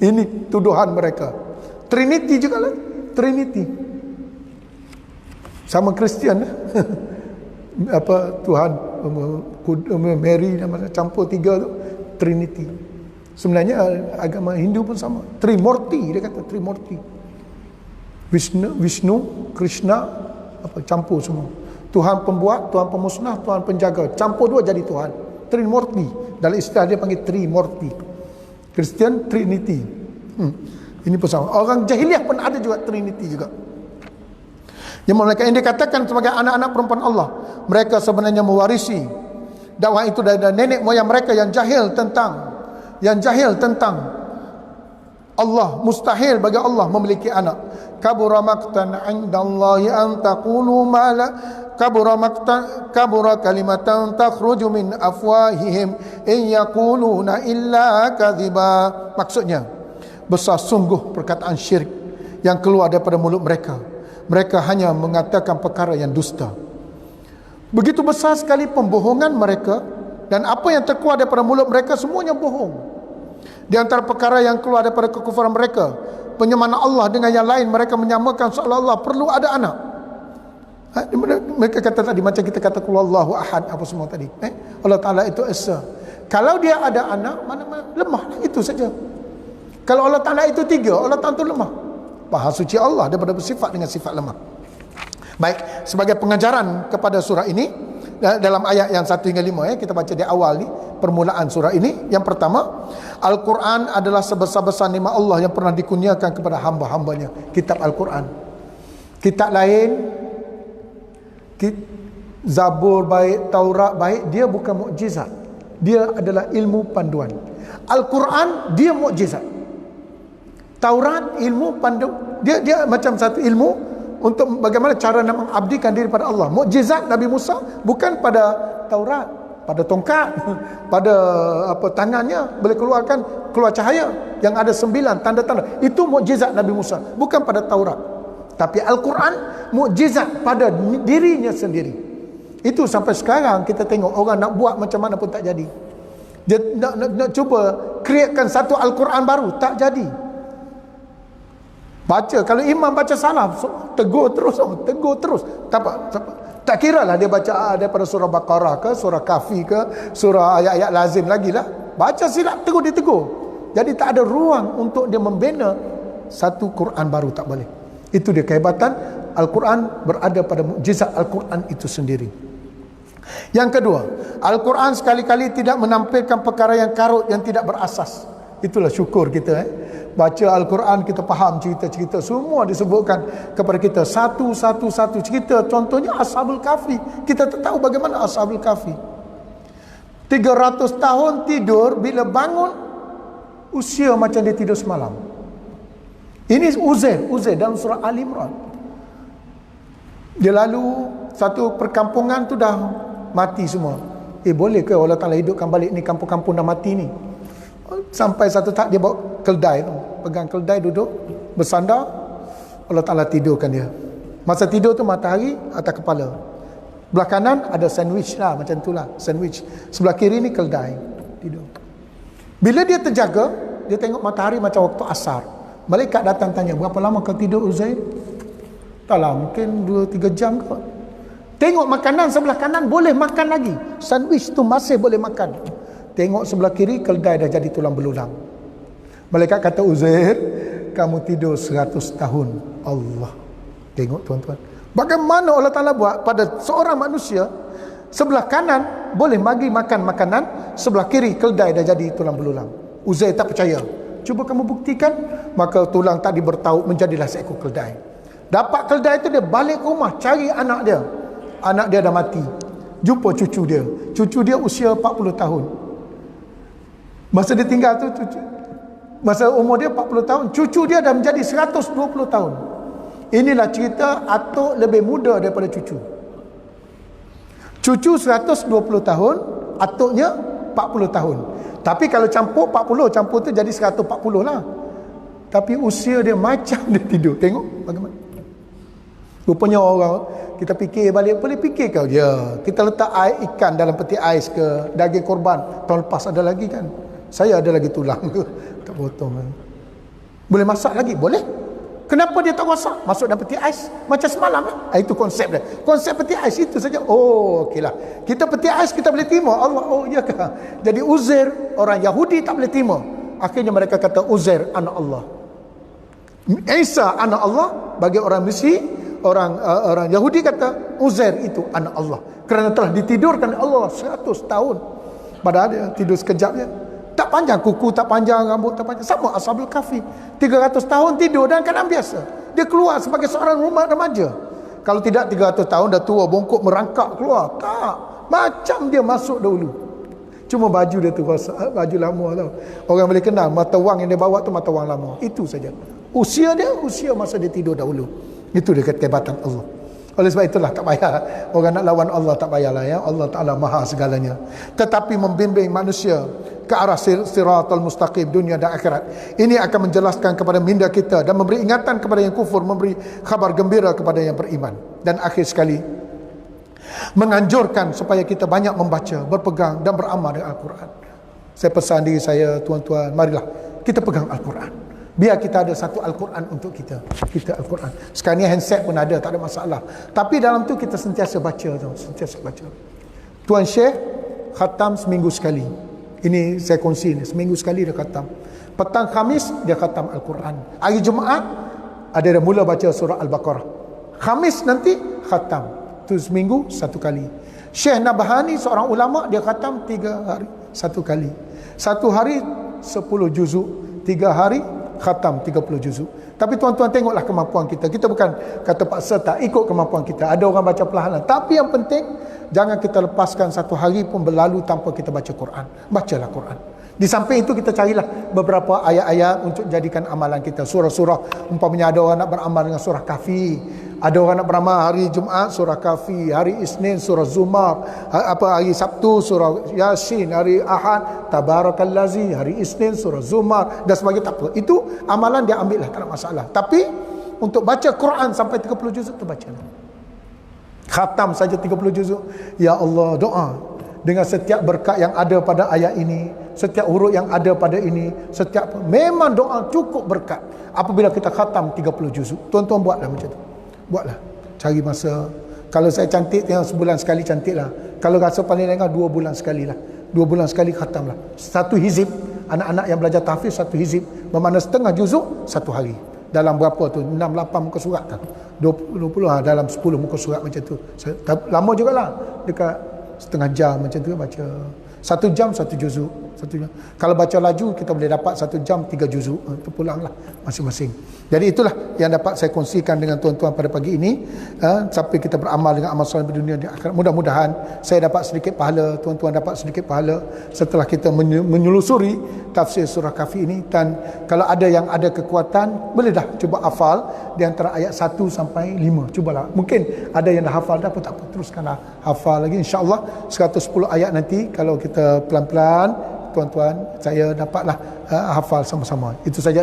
Ini tuduhan mereka. Trinity juga lah. Trinity. Sama Kristian. Apa Tuhan Mary campur tiga tu, Trinity. Sebenarnya agama Hindu pun sama. Trimurti, dia kata Trimurti. Vishnu, Krishna, apa campur semua. Tuhan pembuat, Tuhan pemusnah, Tuhan penjaga. Campur dua jadi Tuhan. Trimurti. Dalam istilah dia panggil Trimurti. Kristian Trinity. Ini pun sama. Orang jahiliah pun ada juga Trinity juga. Yang mereka yang dikatakan sebagai anak-anak perempuan Allah, mereka sebenarnya mewarisi dakwah itu dari nenek moyang mereka yang jahil tentang Allah. Mustahil bagi Allah memiliki anak. Kabura maqtan 'indallahi an taqulu ma la kabura kalimatan takhruju min afwahihim in yaquluna illa kadhiba. Maksudnya, besar sungguh perkataan syirik yang keluar daripada mulut mereka. Mereka hanya mengatakan perkara yang dusta. Begitu besar sekali pembohongan mereka, dan apa yang terkeluar daripada mulut mereka semuanya bohong. Di antara perkara yang keluar daripada kekufuran mereka, penyemahan Allah dengan yang lain. Mereka menyamakan seolah-olah perlu ada anak. Mereka kata tadi, macam kita kata qul Allahu ahad, apa semua tadi. Allah Ta'ala itu esa. Kalau dia ada anak, mana-mana lemah, itu saja. Kalau Allah Ta'ala itu tiga, Allah Ta'ala itu lemah. Maha suci Allah daripada bersifat dengan sifat lemah. Baik, sebagai pengajaran kepada surah ini, dalam ayat yang 1 hingga 5 kita baca di awal ni, permulaan surah ini. Yang pertama, Al-Quran adalah sebesar-besar nikmat Allah yang pernah dikurniakan kepada hamba-hambanya. Kitab Al-Quran. Kitab lain, Zabur baik, Taurat baik, dia bukan mukjizat. Dia adalah ilmu panduan. Al-Quran dia mukjizat. Taurat ilmu pandu, dia macam satu ilmu untuk bagaimana cara nak mengabdikan diri pada Allah. Mukjizat Nabi Musa bukan pada Taurat, pada tongkat, pada apa tangannya boleh keluar cahaya yang ada 9 tanda-tanda. Itu mukjizat Nabi Musa, bukan pada Taurat. Tapi Al-Quran mukjizat pada dirinya sendiri. Itu sampai sekarang kita tengok orang nak buat macam mana pun tak jadi. Dia nak cuba createkan satu Al-Quran baru, tak jadi. Baca, kalau imam baca salah, tegur terus. Tak kira lah dia baca daripada surah Baqarah ke, surah Kahfi ke, surah ayat-ayat lazim lagi lah. Baca silap, dia tegur. Jadi tak ada ruang untuk dia membina satu Quran baru, tak boleh. Itu dia kehebatan Al-Quran berada pada mukjizat Al-Quran itu sendiri. Yang kedua, Al-Quran sekali-kali tidak menampilkan perkara yang karut, yang tidak berasas. Itulah syukur kita. Baca Al-Quran, kita faham cerita-cerita, semua disebutkan kepada kita satu cerita. Contohnya Ashabul Kahfi. Kita tak tahu bagaimana Ashabul Kahfi. 300 tahun tidur, bila bangun usia macam dia tidur semalam. Ini Uzair dalam surah Al-Imran. Dia lalu satu perkampungan tu dah mati semua. Boleh ke Allah Ta'ala hidupkan balik ni kampung-kampung dah mati ni? Sampai satu tahap dia bawa keldai tu, pegang keldai, duduk bersandar, Allah Ta'ala tidurkan dia. Masa tidur tu matahari atas kepala. Belah kanan ada sandwich lah, macam tu lah, sandwich. Sebelah kiri ni keldai. Tidur. Bila dia terjaga, dia tengok matahari macam waktu asar. Malaikat datang tanya, berapa lama kau tidur Uzair? Taklah, mungkin 2-3 jam kot. Tengok makanan sebelah kanan, boleh makan lagi. Sandwich tu masih boleh makan. Tengok sebelah kiri, keldai dah jadi tulang belulang. Malaikat kata, Uzair, kamu tidur 100 tahun. Allah. Tengok tuan-tuan. Bagaimana Allah Ta'ala buat pada seorang manusia, sebelah kanan boleh bagi makan makanan, sebelah kiri keldai dah jadi tulang belulang. Uzair tak percaya. Cuba kamu buktikan. Maka tulang tadi bertaut, menjadilah seekor keldai. Dapat keldai itu, dia balik ke rumah cari anak dia. Anak dia dah mati. Jumpa cucu dia. Cucu dia usia 40 tahun. Masa dia tinggal tu, masa umur dia 40 tahun, cucu dia dah menjadi 120 tahun. Inilah cerita atuk lebih muda daripada cucu. Cucu 120 tahun, atuknya 40 tahun. Tapi kalau campur 40, campur tu jadi 140 lah. Tapi usia dia macam dia tidur. Tengok bagaimana. Rupanya orang, kita fikir balik, boleh fikir kau ya, kita letak air ikan dalam peti ais ke, daging korban tahun lepas ada lagi kan, saya ada lagi tulang ke, tak potong kan. Boleh masak lagi? Boleh. Kenapa dia tak masak? Masuk dalam peti ais macam semalam kan? Itu konsep dia. Konsep peti ais itu saja. Oh, okeylah. Kita peti ais kita boleh terima. Allah, oh iyakah. Jadi Uzair, orang Yahudi tak boleh terima. Akhirnya mereka kata Uzair anak Allah. Isa anak Allah. Bagi orang Mesir, orang Yahudi kata Uzair itu anak Allah. Kerana telah ditidurkan Allah 100 tahun. Padahal dia tidur sekejap je. Tak panjang kuku, tak panjang rambut, tak panjang. Sama Ashabul Kahfi. 300 tahun tidur dalam keadaan biasa. Dia keluar sebagai seorang rumah remaja. Kalau tidak 300 tahun dah tua, bongkok merangkak keluar. Tak. Macam dia masuk dahulu. Cuma baju dia tu baju lama tau. Orang boleh kenal mata wang yang dia bawa tu mata wang lama. Itu saja. Usia dia, usia masa dia tidur dahulu. Itu dia kehebatan Allah. Oleh sebab itulah tak payah orang nak lawan Allah, tak payahlah ya. Allah Ta'ala maha segalanya. Tetapi membimbing manusia ke arah siratal mustaqim dunia dan akhirat. Ini akan menjelaskan kepada minda kita dan memberi ingatan kepada yang kufur, memberi khabar gembira kepada yang beriman. Dan akhir sekali, menganjurkan supaya kita banyak membaca, berpegang dan beramal dengan Al-Quran. Saya pesan diri saya, tuan-tuan, marilah kita pegang Al-Quran. Biar kita ada satu Al-Quran untuk kita. Kita Al-Quran. Sekarang ni handset pun ada, tak ada masalah. Tapi dalam tu kita sentiasa baca tau, sentiasa baca. Tuan Syekh khatam seminggu sekali. Ini saya kongsi ni, seminggu sekali dia khatam. Petang Khamis dia khatam Al-Quran. Hari Jumaat ada dia mula baca surah Al-Baqarah. Khamis nanti khatam. Tu seminggu satu kali. Syekh Nabhani seorang ulama, dia khatam 3 hari satu kali. Satu hari 10 juzuk, 3 hari khatam 30 juzuk. Tapi tuan-tuan tengoklah kemampuan kita. Kita bukan kata paksa, tak, ikut kemampuan kita. Ada orang baca perlahan. Tapi yang penting, jangan kita lepaskan satu hari pun berlalu tanpa kita baca Quran. Bacalah Quran. Di samping itu kita carilah beberapa ayat-ayat untuk jadikan amalan kita. Surah-surah, umpamanya ada orang nak beramal dengan surah Kahfi, ada orang nak beramal hari Jumaat surah Kahfi, hari Isnin surah Zumar, hari Sabtu surah Yasin, hari Ahad Tabarakallazi, hari Isnin surah Zumar dan sebagainya. Tak apa. Itu amalan dia ambil lah, tak ada masalah. Tapi untuk baca Quran sampai 30 juzuk tu baca. Khatam saja 30 juzuk. Ya Allah, doa dengan setiap berkat yang ada pada ayat ini, setiap huruf yang ada pada ini, setiap memang doa cukup berkat apabila kita khatam 30 juzuk. Tuan-tuan buatlah macam tu. Buatlah. Cari masa. Kalau saya cantik tengok sebulan sekali cantiklah. Kalau rasa paling lengah 2 bulan sekali lah. 2 bulan sekali khatamlah. Satu hizib, anak-anak yang belajar tahfiz satu hizib, bermakna setengah juzuk satu hari. Dalam berapa tu? 6-8 muka surat kan? 20 dalam 10 muka surat macam tu. Lama jugalah. Dekat setengah jam macam tu baca. 1 jam 1 juzuk. 1 jam. Kalau baca laju kita boleh dapat 1 jam 3 juzuk. Itu pulanglah masing-masing. Jadi itulah yang dapat saya kongsikan dengan tuan-tuan pada pagi ini. Sampai kita beramal dengan amal soleh di dunia di akhirat. Mudah-mudahan saya dapat sedikit pahala, tuan-tuan dapat sedikit pahala setelah kita menyelusuri tafsir surah Kahfi ini. Dan kalau ada yang ada kekuatan, boleh dah cuba hafal di antara ayat 1 sampai 5. Cubalah. Mungkin ada yang dah hafal dah, tak apa, teruskanlah hafal lagi. InsyaAllah 110 ayat nanti kalau kita pelan-pelan, tuan-tuan, saya dapatlah hafal sama-sama. Itu saja.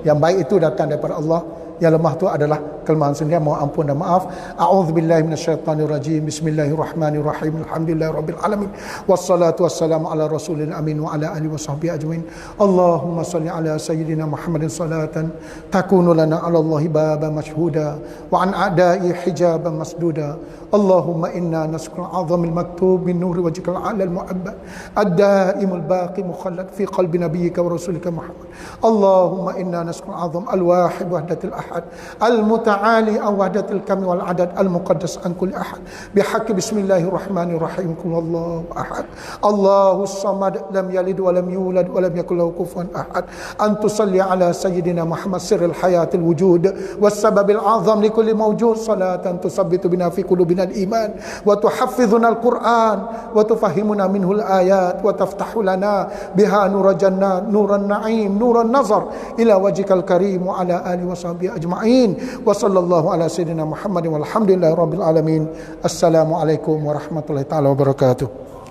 Yang baik itu datang daripada Allah, yang lemah tu adalah kelemahan sendiri, mohon ampun dan maaf. A'udzubillahi minasyaitonirrajim. Bismillahirrahmanirrahim. Alhamdulillahirabbil alamin. Wassalatu wassalamu ala rasulil amin wa ala alihi washabbihi ajmain. Allahumma shalli ala sayyidina Muhammadin salatan takunu lana 'ala Allahi baba mashhuda wa an a'da'i hijaban masduda. Allahumma inna nas'aluka al-'azamil maktub min nuri wajhikal 'alal mu'abbad ad-da'imul baqi mukhallad fi qalbi nabiyyika wa rasulika Muhammad. Allahumma inna nas'aluka al-'azam al-wahid wahdatil ahad al-muta'ali an wahdatil kami wal 'adad al-muqaddas an kulli ahad bihaqqi bismillahirrahmanirrahim. Qul huwallahu ahad Allahus samad lam yalid wa lam yulad wa lam yakul lahu kufuwan ahad. An tusalli ala sayyidina Muhammad sirril hayatil wujud was sababil 'azam li kulli mawjud salatan tusabbitu bina fi qulubina al-iman wa tuhaffizuna al-Qur'an wa tufahhimuna minhu al-ayat wa taftahu lana biha nura jannat nuran na'im nuran nazar ila wajhikal karim wa ala alihi wa sahbihi ajma'in wa sallallahu ala sayyidina Muhammadin walhamdulillahi rabbil alamin. Assalamualaikum warahmatullahi taala wabarakatuh.